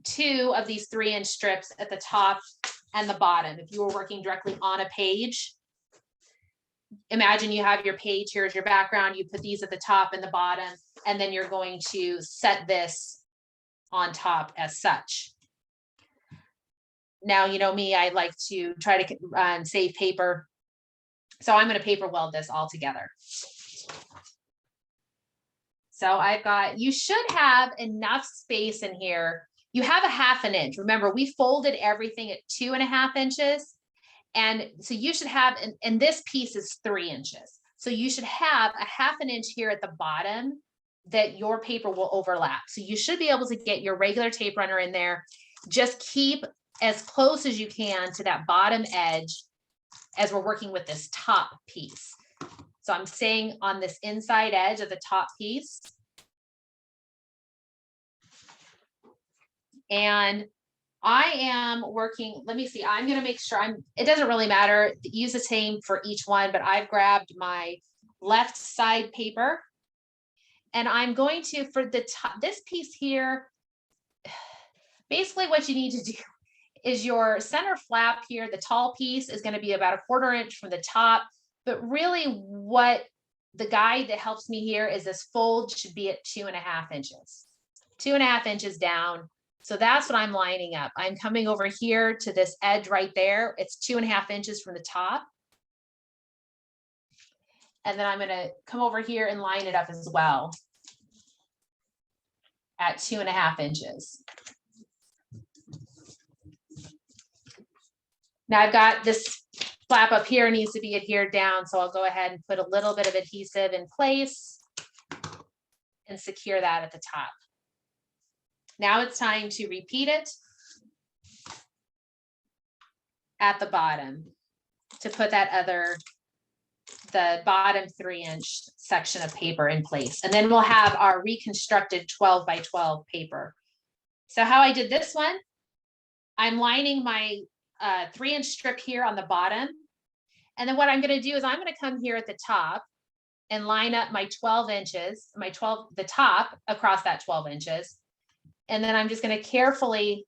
two of these 3-inch strips at the top and the bottom. If you were working directly on a page, imagine you have your page, here's your background, you put these at the top and the bottom, and then you're going to set this on top as such. Now, you know me, I like to try to save paper. So I'm going to paper weld this all together. So I've got, you should have enough space in here. You have a 1/2 inch. Remember, we folded everything at 2.5 inches. And so you should have, and this piece is 3 inches. So you should have a 1/2 inch here at the bottom that your paper will overlap. So you should be able to get your regular tape runner in there. Just keep as close as you can to that bottom edge as we're working with this top piece. So I'm staying on this inside edge of the top piece. And I am working, let me see, I'm going to make sure it doesn't really matter, use the same for each one, but I've grabbed my left side paper and I'm going to, for the top, this piece here, basically what you need to do is your center flap here, the tall piece is going to be about 1/4 inch from the top, but really what the guide that helps me here is this fold should be at 2.5 inches, 2.5 inches down. So that's what I'm lining up. I'm coming over here to this edge right there. It's 2.5 inches from the top. And then I'm going to come over here and line it up as well at 2.5 inches. Now I've got this flap up here needs to be adhered down. So I'll go ahead and put a little bit of adhesive in place and secure that at the top. Now it's time to repeat it at the bottom to put the bottom 3-inch section of paper in place. And then we'll have our reconstructed 12 by 12 paper. So how I did this one, I'm lining my 3-inch strip here on the bottom. And then what I'm going to do is I'm going to come here at the top and line up my 12 inches, the top across that 12 inches. And then I'm just going to carefully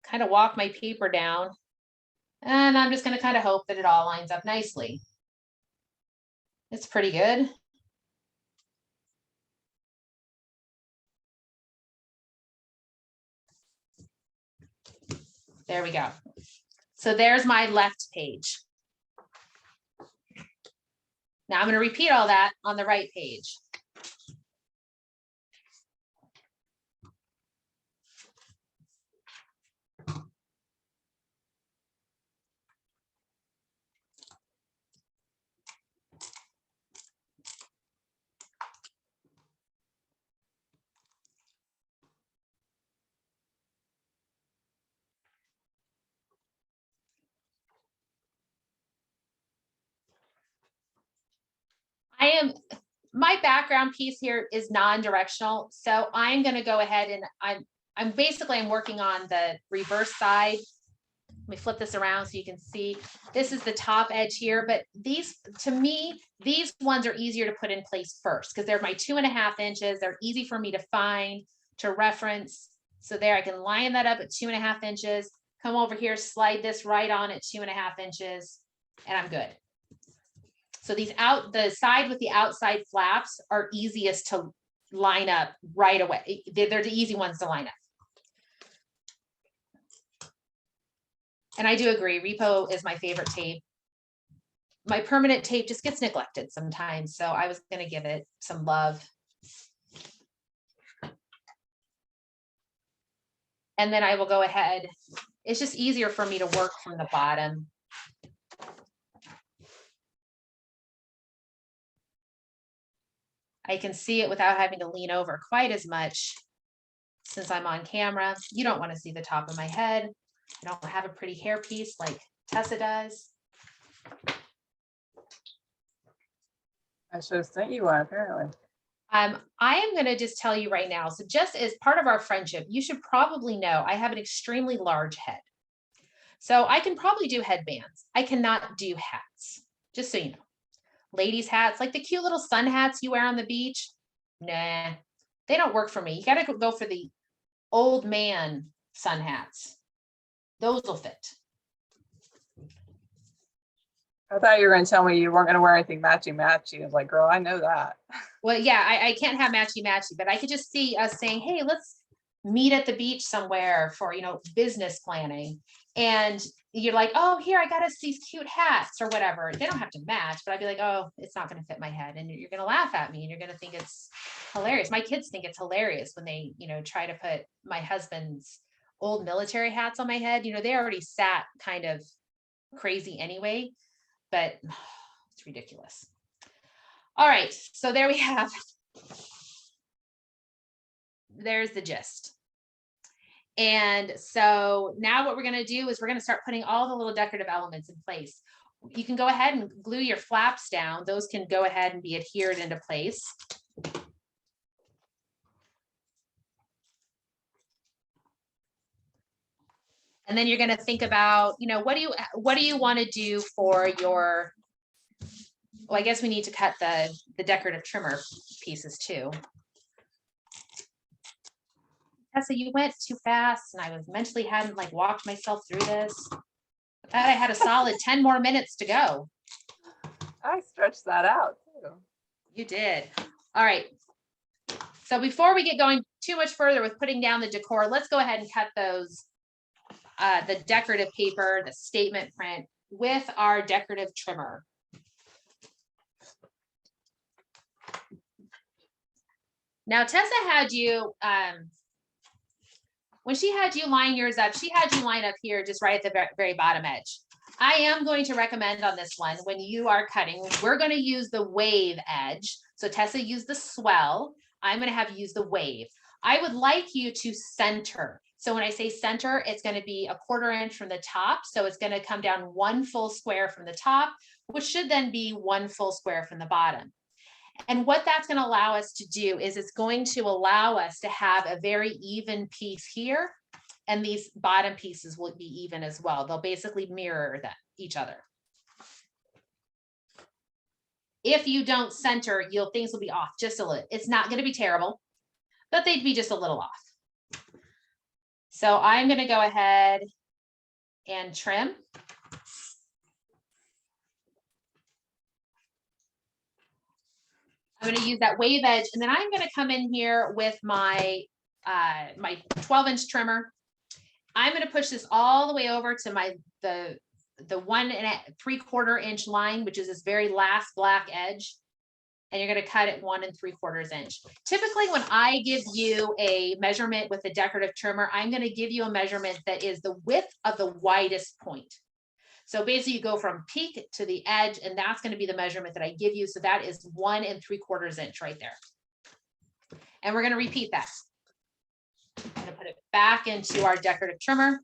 kind of walk my paper down. And I'm just going to kind of hope that it all lines up nicely. It's pretty good. There we go. So there's my left page. Now I'm going to repeat all that on the right page. My background piece here is non-directional. So I'm going to go ahead and I'm working on the reverse side. Let me flip this around so you can see. This is the top edge here, but to me, these ones are easier to put in place first because they're my 2.5 inches. They're easy for me to find, to reference. So there I can line that up at 2.5 inches, come over here, slide this right on at 2.5 inches, and I'm good. So the side with the outside flaps are easiest to line up right away. They're the easy ones to line up. And I do agree, Repo is my favorite tape. My permanent tape just gets neglected sometimes, so I was going to give it some love. And then I will go ahead. It's just easier for me to work from the bottom. I can see it without having to lean over quite as much since I'm on camera. You don't want to see the top of my head. I don't have a pretty hairpiece like Tessa does. I should have sent you one, apparently. I am going to just tell you right now. So just as part of our friendship, you should probably know I have an extremely large head. So I can probably do headbands. I cannot do hats, just so you know. Ladies' hats, like the cute little sun hats you wear on the beach. Nah, they don't work for me. You got to go for the old man sun hats. Those will fit. I thought you were going to tell me you weren't going to wear anything matchy. I was like, girl, I know that. Well, yeah, I can't have matchy, but I could just see us saying, hey, let's meet at the beach somewhere for, business planning. And you're like, oh, here, I got us these cute hats or whatever. They don't have to match, but I'd be like, oh, it's not going to fit my head. And you're going to laugh at me and you're going to think it's hilarious. My kids think it's hilarious when they, try to put my husband's old military hats on my head. They already sat kind of crazy anyway, but it's ridiculous. All right, so there we have, there's the gist. And so now what we're going to do is we're going to start putting all the little decorative elements in place. You can go ahead and glue your flaps down. Those can go ahead and be adhered into place. And then you're going to think about, what do you want to do for your, well, I guess we need to cut the decorative trimmer pieces too. Tessa, you went too fast and I was mentally hadn't walked myself through this. I thought I had a solid 10 more minutes to go. I stretched that out too. You did. All right. So before we get going too much further with putting down the decor, let's go ahead and cut those, the decorative paper, the statement print with our decorative trimmer. Now, Tessa had you, when she had you line yours up, she had you line up here just right at the very bottom edge. I am going to recommend on this one, when you are cutting, we're going to use the wave edge. So Tessa used the swell. I'm going to have you use the wave. I would like you to center. So when I say center, it's going to be 1/4 inch from the top. So it's going to come down 1 full square from the top, which should then be 1 full square from the bottom. And what that's going to allow us to do is it's going to allow us to have a very even piece here. And these bottom pieces will be even as well. They'll basically mirror each other. If you don't center, things will be off just a little. It's not going to be terrible, but they'd be just a little off. So I'm going to go ahead and trim. I'm going to use that wave edge, and then I'm going to come in here with my my 12-inch trimmer. I'm going to push this all the way over to the 1 3/4 inch line, which is this very last black edge. And you're going to cut it 1 3/4 inch. Typically, when I give you a measurement with a decorative trimmer, I'm going to give you a measurement that is the width of the widest point. So basically you go from peak to the edge, and that's going to be the measurement that I give you. So that is 1 3/4 inch right there. And we're going to repeat that. I'm going to put it back into our decorative trimmer.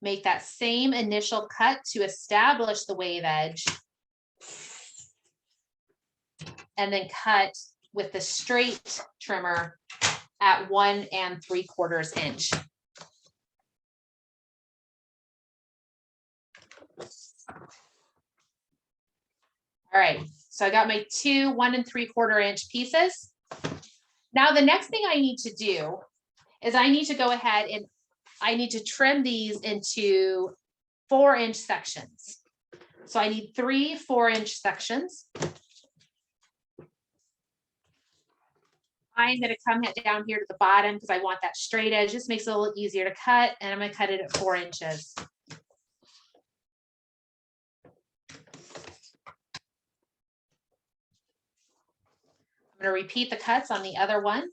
Make that same initial cut to establish the wave edge. And then cut with the straight trimmer at 1 3/4 inch. All right, so I got my 2 1 3/4 inch pieces. Now the next thing I need to do is I need to go ahead and I need to trim these into 4-inch sections. So I need 3 4-inch sections. I'm going to come down here to the bottom because I want that straight edge. Just makes it a little easier to cut, and I'm going to cut it at 4 inches. I'm going to repeat the cuts on the other one.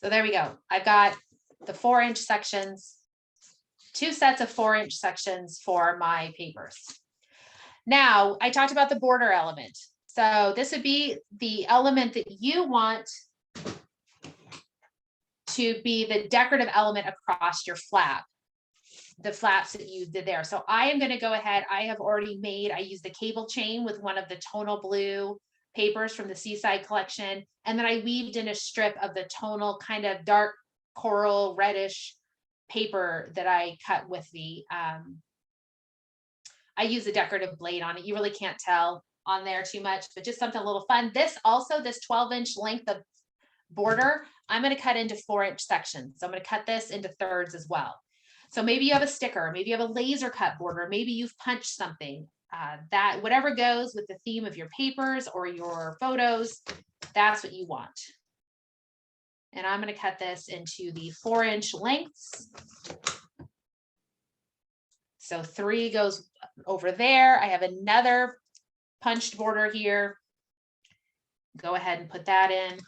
So there we go. I've got the 4-inch sections, 2 sets of 4-inch sections for my papers. Now, I talked about the border element. So this would be the element that you want to be the decorative element across your flap. the flaps that you did there. So I am going to go ahead. I have already made, I used the cable chain with one of the tonal blue papers from the Seaside collection. And then I weaved in a strip of the tonal kind of dark coral reddish paper that I cut with the, I use a decorative blade on it. You really can't tell on there too much, but just something a little fun. This 12-inch length of border, I'm going to cut into 4-inch sections. So I'm going to cut this into thirds as well. So maybe you have a sticker, maybe you have a laser cut border, maybe you've punched something, that whatever goes with the theme of your papers or your photos, that's what you want. And I'm going to cut this into the 4-inch lengths. So 3 goes over there. I have another punched border here. Go ahead and put that in.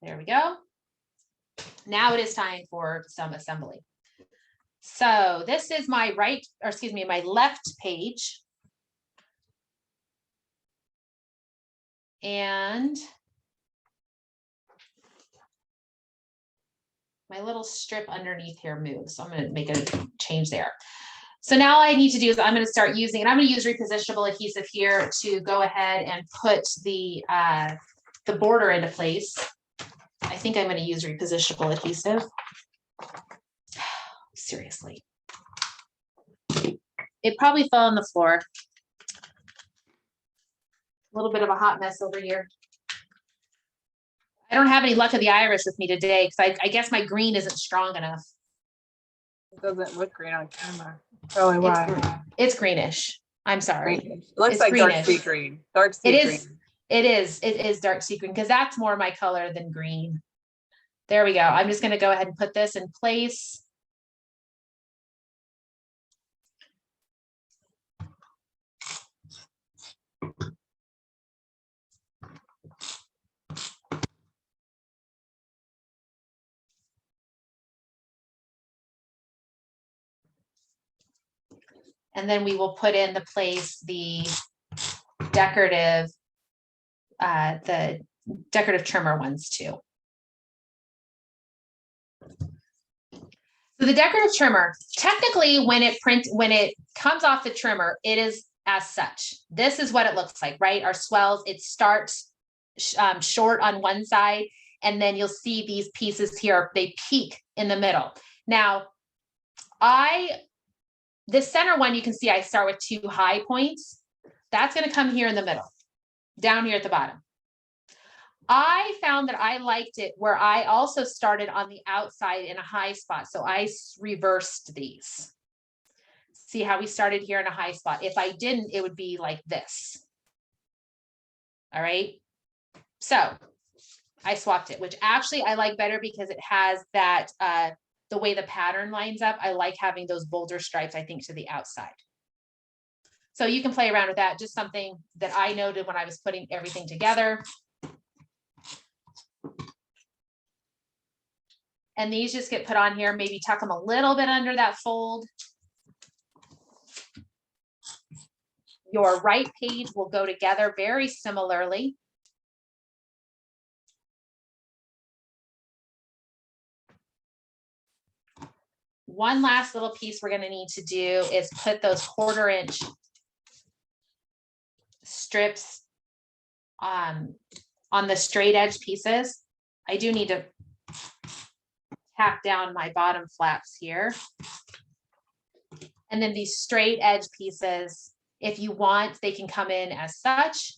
There we go. Now it is time for some assembly. So this is my my left page. And my little strip underneath here moves. So I'm going to make a change there. So now all I need to do is I'm going to start using, and I'm going to use repositionable adhesive here to go ahead and put the border into place. I think I'm going to use repositionable adhesive. Seriously. It probably fell on the floor. A little bit of a hot mess over here. I don't have any luck of the Irish with me today because I guess my green isn't strong enough. It doesn't look green on camera. Probably why. It's greenish. I'm sorry. Greenish. It looks It's like greenish. dark sea green. Dark sea green. It is dark sea green because that's more my color than green. There we go. I'm just going to go ahead and put this in place. And then we will put in the place the decorative trimmer ones too. So the decorative trimmer, technically when it comes off the trimmer, it is as such. This is what it looks like, right? Our swells, it starts short on one side, and then you'll see these pieces here, they peak in the middle. Now, this center one, you can see I start with 2 high points. That's going to come here in the middle, down here at the bottom. I found that I liked it where I also started on the outside in a high spot. So I reversed these. See how we started here in a high spot. If I didn't, it would be like this. All right. So I swapped it, which actually I like better because it has that, the way the pattern lines up. I like having those bolder stripes, I think, to the outside. So you can play around with that. Just something that I noted when I was putting everything together. And these just get put on here, maybe tuck them a little bit under that fold. Your right page will go together very similarly. One last little piece we're going to need to do is put those 1/4-inch strips on the straight edge pieces. I do need to tack down my bottom flaps here. And then these straight edge pieces, if you want, they can come in as such.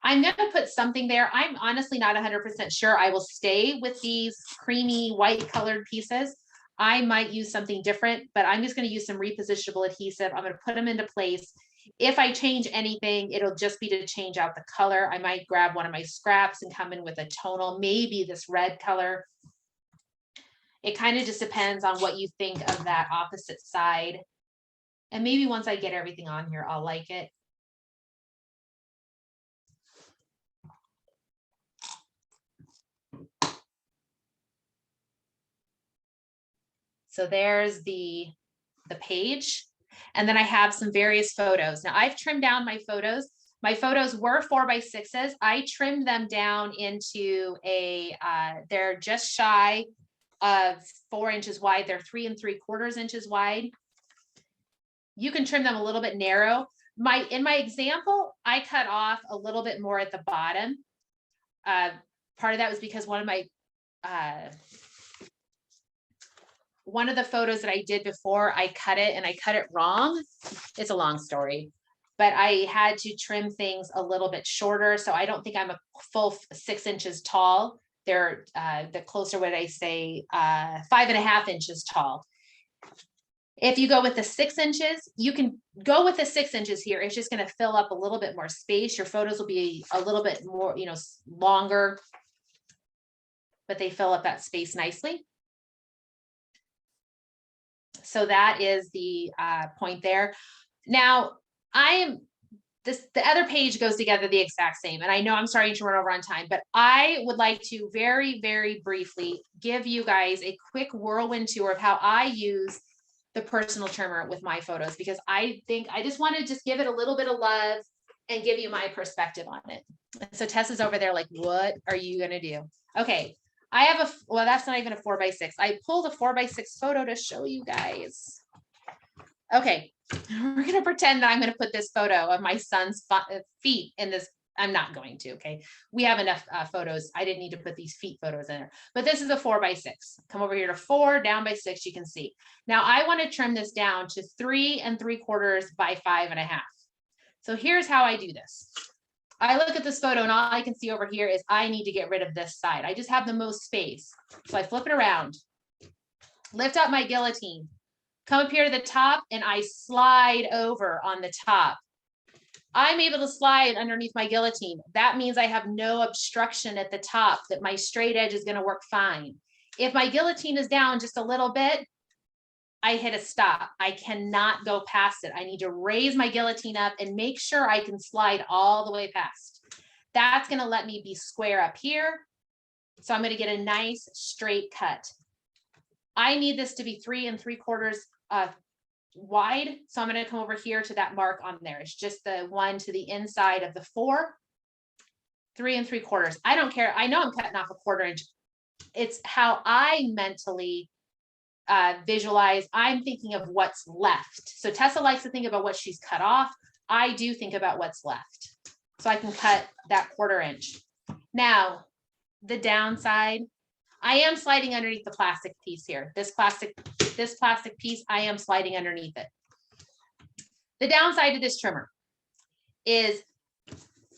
I'm going to put something there. I'm honestly not 100% sure. I will stay with these creamy white colored pieces. I might use something different, but I'm just going to use some repositionable adhesive. I'm going to put them into place. If I change anything, it'll just be to change out the color. I might grab one of my scraps and come in with a tonal, maybe this red color. It kind of just depends on what you think of that opposite side. And maybe once I get everything on here, I'll like it. So there's the page. And then I have some various photos. Now I've trimmed down my photos. My photos were 4x6s. I trimmed them down into they're just shy of 4 inches wide. They're 3 3/4 inches wide. You can trim them a little bit narrow. In my example, I cut off a little bit more at the bottom. Part of that was because one of the photos that I did before, I cut it wrong. It's a long story, but I had to trim things a little bit shorter. So I don't think I'm a full 6 inches tall. They're the closer, what I say, 5.5 inches tall. If you go with the 6 inches, you can go with the 6 inches here. It's just going to fill up a little bit more space. Your photos will be a little bit more, longer, but they fill up that space nicely. So that is the point there. Now the other page goes together the exact same. And I know I'm starting to run over on time, but I would like to very, very briefly give you guys a quick whirlwind tour of how I use the personal trimmer with my photos, because I think I just want to just give it a little bit of love and give you my perspective on it. So Tessa's over there like, what are you going to do? Okay. I have well, that's not even a 4x6. I pulled a 4x6 photo to show you guys. Okay. We're going to pretend that I'm going to put this photo of my son's feet in this. I'm not going to. Okay. We have enough photos. I didn't need to put these feet photos in there, but this is a 4x6. Come over here to 4 down by 6. You can see. Now I want to trim this down to 3 3/4 by 5.5. So here's how I do this. I look at this photo and all I can see over here is I need to get rid of this side. I just have the most space. So I flip it around, lift up my guillotine, come up here to the top, and I slide over on the top. I'm able to slide underneath my guillotine. That means I have no obstruction at the top, that my straight edge is going to work fine. If my guillotine is down just a little bit, I hit a stop. I cannot go past it. I need to raise my guillotine up and make sure I can slide all the way past. That's going to let me be square up here. So I'm going to get a nice straight cut. I need this to be 3 3/4 wide. So I'm going to come over here to that mark on there. It's just the one to the inside of the 4, 3 3/4. I don't care. I know I'm cutting off a 1/4 inch. It's how I mentally visualize. I'm thinking of what's left. So Tessa likes to think about what she's cut off. I do think about what's left. So I can cut that 1/4 inch. Now, the downside, I am sliding underneath the plastic piece here. This plastic piece, I am sliding underneath it. The downside to this trimmer is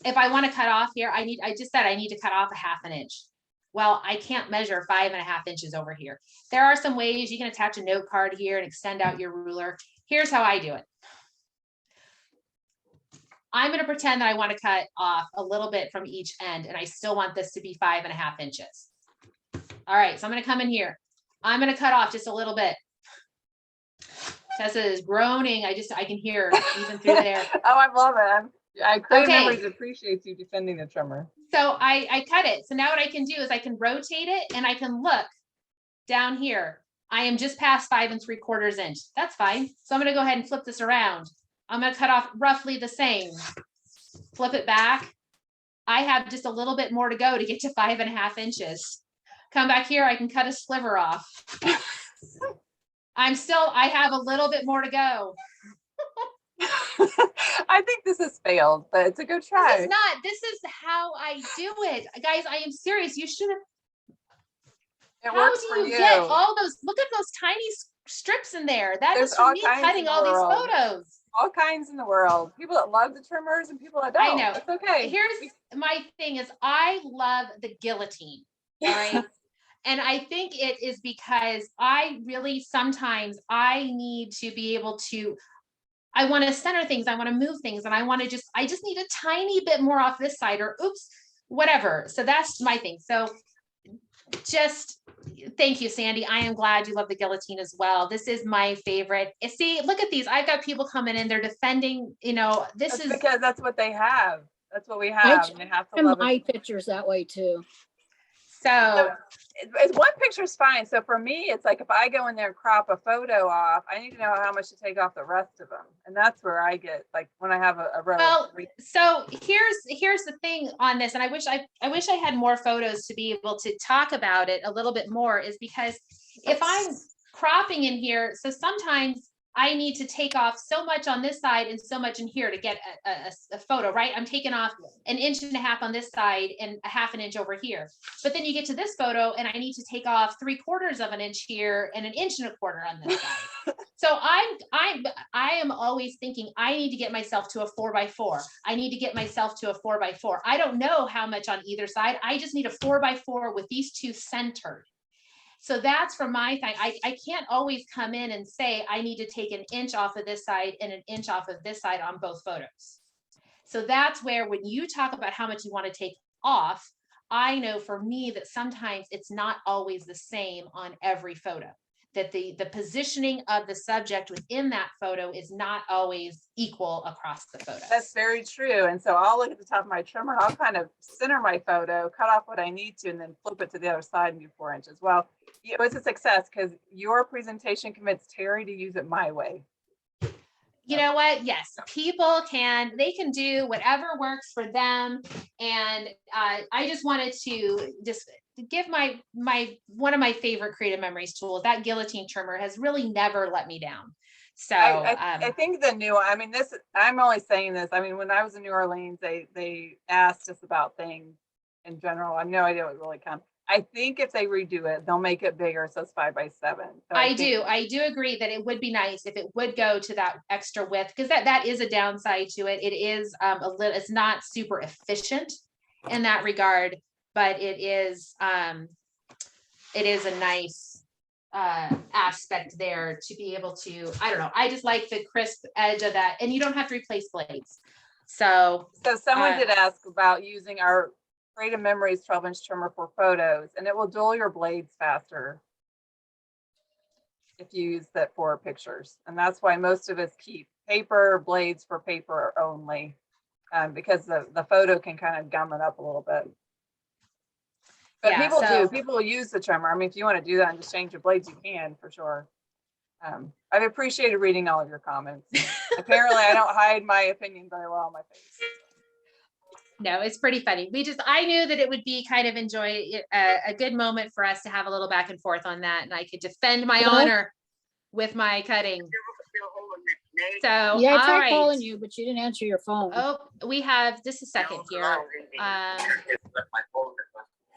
if I want to cut off here, I just said I need to cut off a 1/2 inch. Well, I can't measure 5.5 inches over here. There are some ways you can attach a note card here and extend out your ruler. Here's how I do it. I'm going to pretend that I want to cut off a little bit from each end, and I still want this to be 5.5 inches. All right, so I'm going to come in here. I'm going to cut off just a little bit. Tessa is groaning. I can hear even through there. Oh, I love it. Creative Memories appreciates you defending the trimmer. So I cut it. So now what I can do is I can rotate it and I can look down here. I am just past 5 3/4 inch. That's fine. So I'm going to go ahead and flip this around. I'm going to cut off roughly the same. Flip it back. I have just a little bit more to go to get to 5.5 inches. Come back here. I can cut a sliver off. I have a little bit more to go. I think this has failed, but it's a good try. This is not. This is how I do it. Guys, I am serious. You should have. It works for you. Get all those? Look at those tiny strips in there. There's for me cutting all these photos. All kinds in the world. People that love the trimmers and people that don't. I know. It's okay. Here's my thing is I love the guillotine. All right. And I think it is because I really sometimes I need to be able to. I want to center things. I want to move things, and I just need a tiny bit more off this side, or oops, whatever. So that's my thing. So just thank you, Sandy. I am glad you love the guillotine as well. This is my favorite. See, look at these. I've got people coming in. They're defending. This is because that's what they have. That's what we have. I have my pictures that way too. So, It's one picture's fine. So for me, it's like if I go in there and crop a photo off, I need to know how much to take off the rest of them. And that's where I get like when I have a row. well, so here's the thing on this, and I wish I had more photos to be able to talk about it a little bit more, is because if I'm cropping in here, so sometimes I need to take off so much on this side and so much in here to get a photo, right? I'm taking off 1.5 inches on this side and 1/2 inch over here. But then you get to this photo and I need to take off 3/4 of an inch here and 1.25 inches on this side. So I am always thinking I need to get myself to a 4x4. I need to get myself to a 4x4. I don't know how much on either side. I just need a 4x4 with these two centered. So that's from my thing. I can't always come in and say, I need to take 1 inch off of this side and 1 inch off of this side on both photos. So that's where, when you talk about how much you want to take off, I know for me that sometimes it's not always the same on every photo, that the positioning of the subject within that photo is not always equal across the photos. That's very true. And so I'll look at the top of my trimmer, I'll kind of center my photo, cut off what I need to, and then flip it to the other side and do 4 inches. Well, it's a success because your presentation convinced Terry to use it my way. You know what? Yes, people they can do whatever works for them. And I just wanted to just give one of my favorite creative memories tools. That guillotine trimmer has really never let me down. So I think the new, I mean, I'm only saying this. I mean, when I was in New Orleans, they asked us about things in general. I have no idea what really come. I think if they redo it, they'll make it bigger. So it's 5x7. So I do agree that it would be nice if it would go to that extra width, because that is a downside to it. It is it's not super efficient in that regard, but it is a nice aspect there to be able to, I don't know, I just like the crisp edge of that, and you don't have to replace blades. So someone did ask about using our Creative Memories 12-inch trimmer for photos, and it will dull your blades faster if you use that for pictures. And that's why most of us keep paper blades for paper only, because the photo can kind of gum it up a little bit. But yeah, people will use the trimmer. I mean, if you want to do that and just change your blades, you can for sure. I've appreciated reading all of your comments. Apparently I don't hide my opinion very well on my face. No, it's pretty funny. I knew that it would be kind of a good moment for us to have a little back and forth on that. And I could defend my honor with my cutting. So, yeah, I tried calling you, but you didn't answer your phone. Oh, we have just a second here.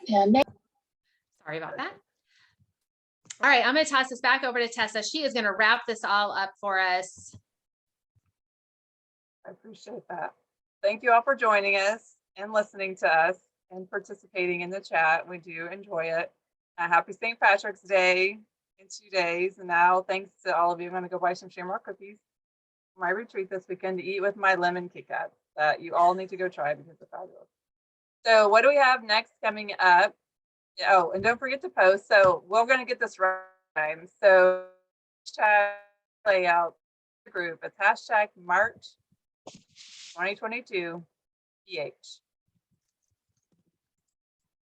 Yeah, sorry about that. All right, I'm going to toss this back over to Tessa. She is going to wrap this all up for us. I appreciate that. Thank you all for joining us and listening to us and participating in the chat. We do enjoy it. Happy St. Patrick's Day in 2 days. And now, thanks to all of you, I'm going to go buy some Shamrock cookies for my retreat this weekend to eat with my lemon Kit Kats that you all need to go try because they're fabulous. So what do we have next coming up? Oh, and don't forget to post. So we're going to get this right. So hashtag layout group. It's hashtag March 2022 PH.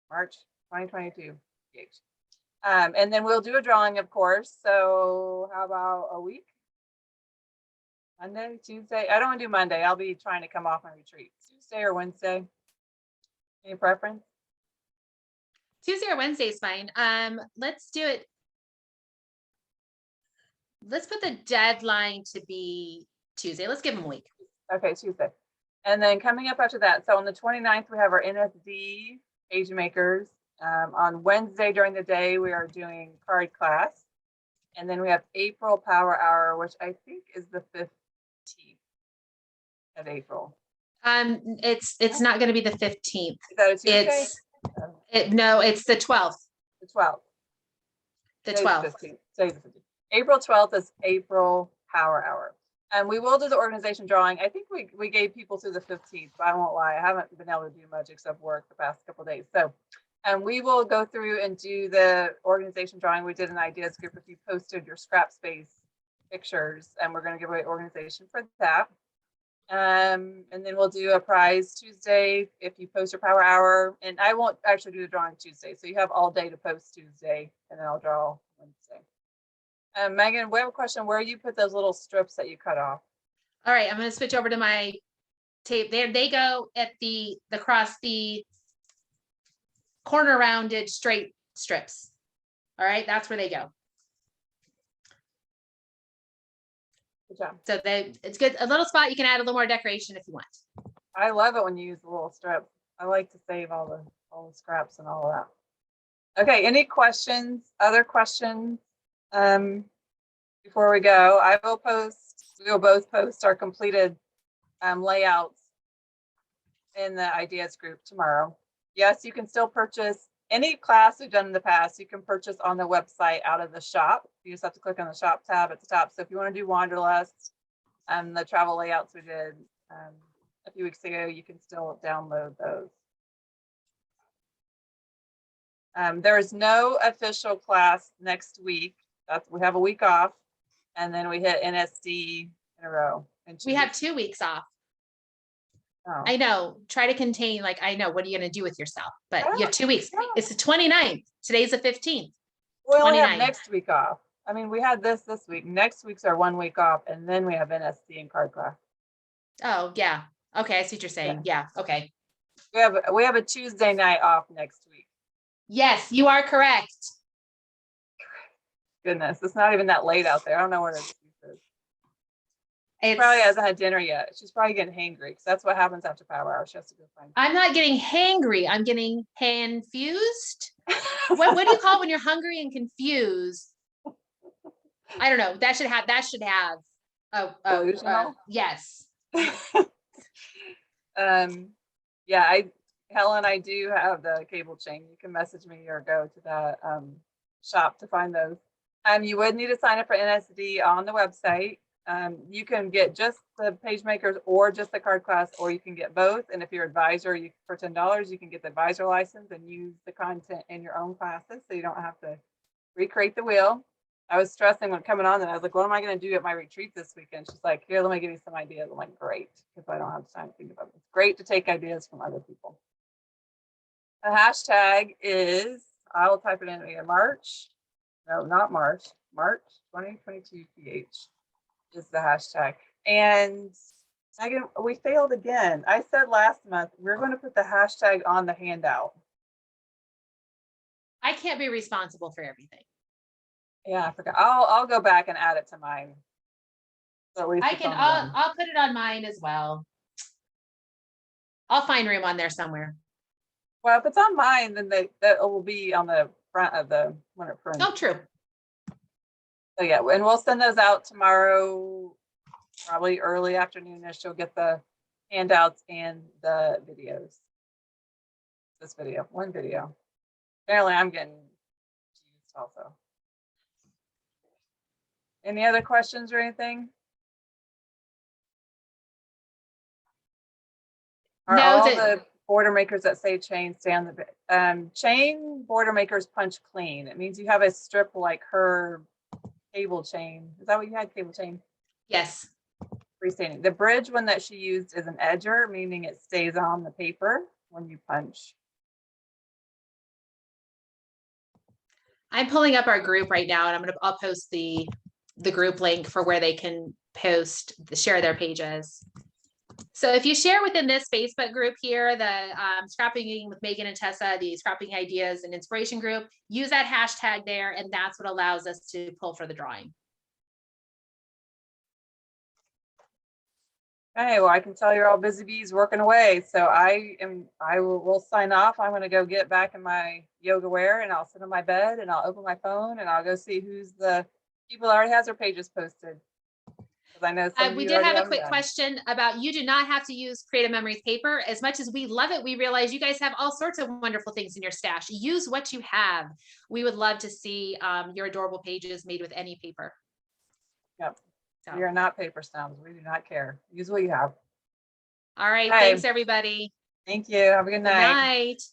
March 2022 PH. And then we'll do a drawing, of course. So how about a week? Monday, Tuesday? I don't want to do Monday. I'll be trying to come off my retreat. Tuesday or Wednesday? Any preference? Tuesday or Wednesday is fine. Let's do it. Let's put the deadline to be Tuesday. Let's give them a week. Okay, Tuesday. And then coming up after that, so on the 29th, we have our NSD page makers. On Wednesday during the day, we are doing card class. And then we have April Power Hour, which I think is the 15th of April. It's not going to be the 15th. Is that a Tuesday? No, it's the 12th. The 12th. The 12th. Today's the 15th. April 12th is April Power Hour. And we will do the organization drawing. I think we gave people through the 15th, but I won't lie. I haven't been able to do much except work the past couple of days. So, and we will go through and do the organization drawing. We did an ideas group. If you posted your scrap space pictures, and we're going to give away organization for that. And then we'll do a prize Tuesday if you post your power hour. And I won't actually do the drawing Tuesday. So you have all day to post Tuesday and then I'll draw Wednesday. Megan, we have a question. Where you put those little strips that you cut off? All right, I'm gonna switch over to my tape. There they go at the across the corner rounded straight strips. All right, that's where they go. Good job. So it's good. A little spot you can add a little more decoration if you want. I love it when you use the little strips. I like to save all the scraps and all of that. Okay, any questions, other questions? Before we go, we will both post our completed layouts in the ideas group tomorrow. Yes, you can still purchase any class we've done in the past. You can purchase on the website out of the shop. You just have to click on the shop tab at the top. So if you want to do Wanderlust and the travel layouts we did a few weeks ago, you can still download those. There is no official class next week. We have a week off, and then we hit NSD in a row. We have 2 weeks off. Oh. I know. Try to contain, like, I know, what are you going to do with yourself? But you have 2 weeks. Oh. It's the 29th. Today's the 15th. We only have 29. next week off. I mean, we had this week. Next week's our 1 week off, and then we have NSD and card class. Oh, yeah. Okay, I see what you're saying. Yeah. Okay. We have a Tuesday night off next week. Yes, you are correct. Goodness, it's not even that late out there. I don't know where it is. She It's probably hasn't had dinner yet. She's probably getting hangry because that's what happens after power hour. She has to go find. I'm not getting hangry. I'm getting confused. What do you call it when you're hungry and confused? I don't know. That should have Delusional? Yes. Yeah, Helen, I do have the cable chain. You can message me or go to the shop to find those. You would need to sign up for NSD on the website. You can get just the page makers or just the card class, or you can get both. And if you're advisor, for $10, you can get the advisor license and use the content in your own classes, so you don't have to recreate the wheel. I was stressing when coming on, and I was like, what am I going to do at my retreat this weekend? She's like, here, let me give you some ideas. I'm like, great, because I don't have time to think about it. It's great to take ideas from other people. The hashtag is, I'll type it in again, March 2022 PH is the hashtag. And Megan, we failed again. I said last month, we're going to put the hashtag on the handout. I can't be responsible for everything. Yeah, I forgot. I'll go back and add it to mine. So at least I'll put it on mine as well. I'll find room on there somewhere. Well, if it's on mine, then that will be on the front of the when it prints. Oh, true. So yeah, and we'll send those out tomorrow, probably early afternoonish. You'll get the handouts and the videos. This video, one video. Apparently, I'm getting confused also. Any other questions or anything? Are all the border makers that say chain stay on the chain border makers punch clean? It means you have a strip like her cable chain. Is that what you had, cable chain? Yes. Freestanding. The bridge one that she used is an edger, meaning it stays on the paper when you punch. I'm pulling up our group right now, and I'll post the group link for where they can share their pages. So if you share within this Facebook group here, the scrapping with Meggan and Tessa, the scrapping ideas and inspiration group, use that hashtag there, and that's what allows us to pull for the drawing. Okay, well, I can tell you're all busy bees working away. So we'll sign off. I'm going to go get back in my yoga wear, and I'll sit on my bed, and I'll open my phone, and I'll go see who's the people that already has their pages posted. I know we did have a quick question about, you do not have to use Creative Memories paper. As much as we love it, we realize you guys have all sorts of wonderful things in your stash. Use what you have. We would love to see your adorable pages made with any paper. Yep. So. We are not paper snobs. We do not care. Use what you have. All right. Thanks, everybody. Thank you. Have a good night. Good night.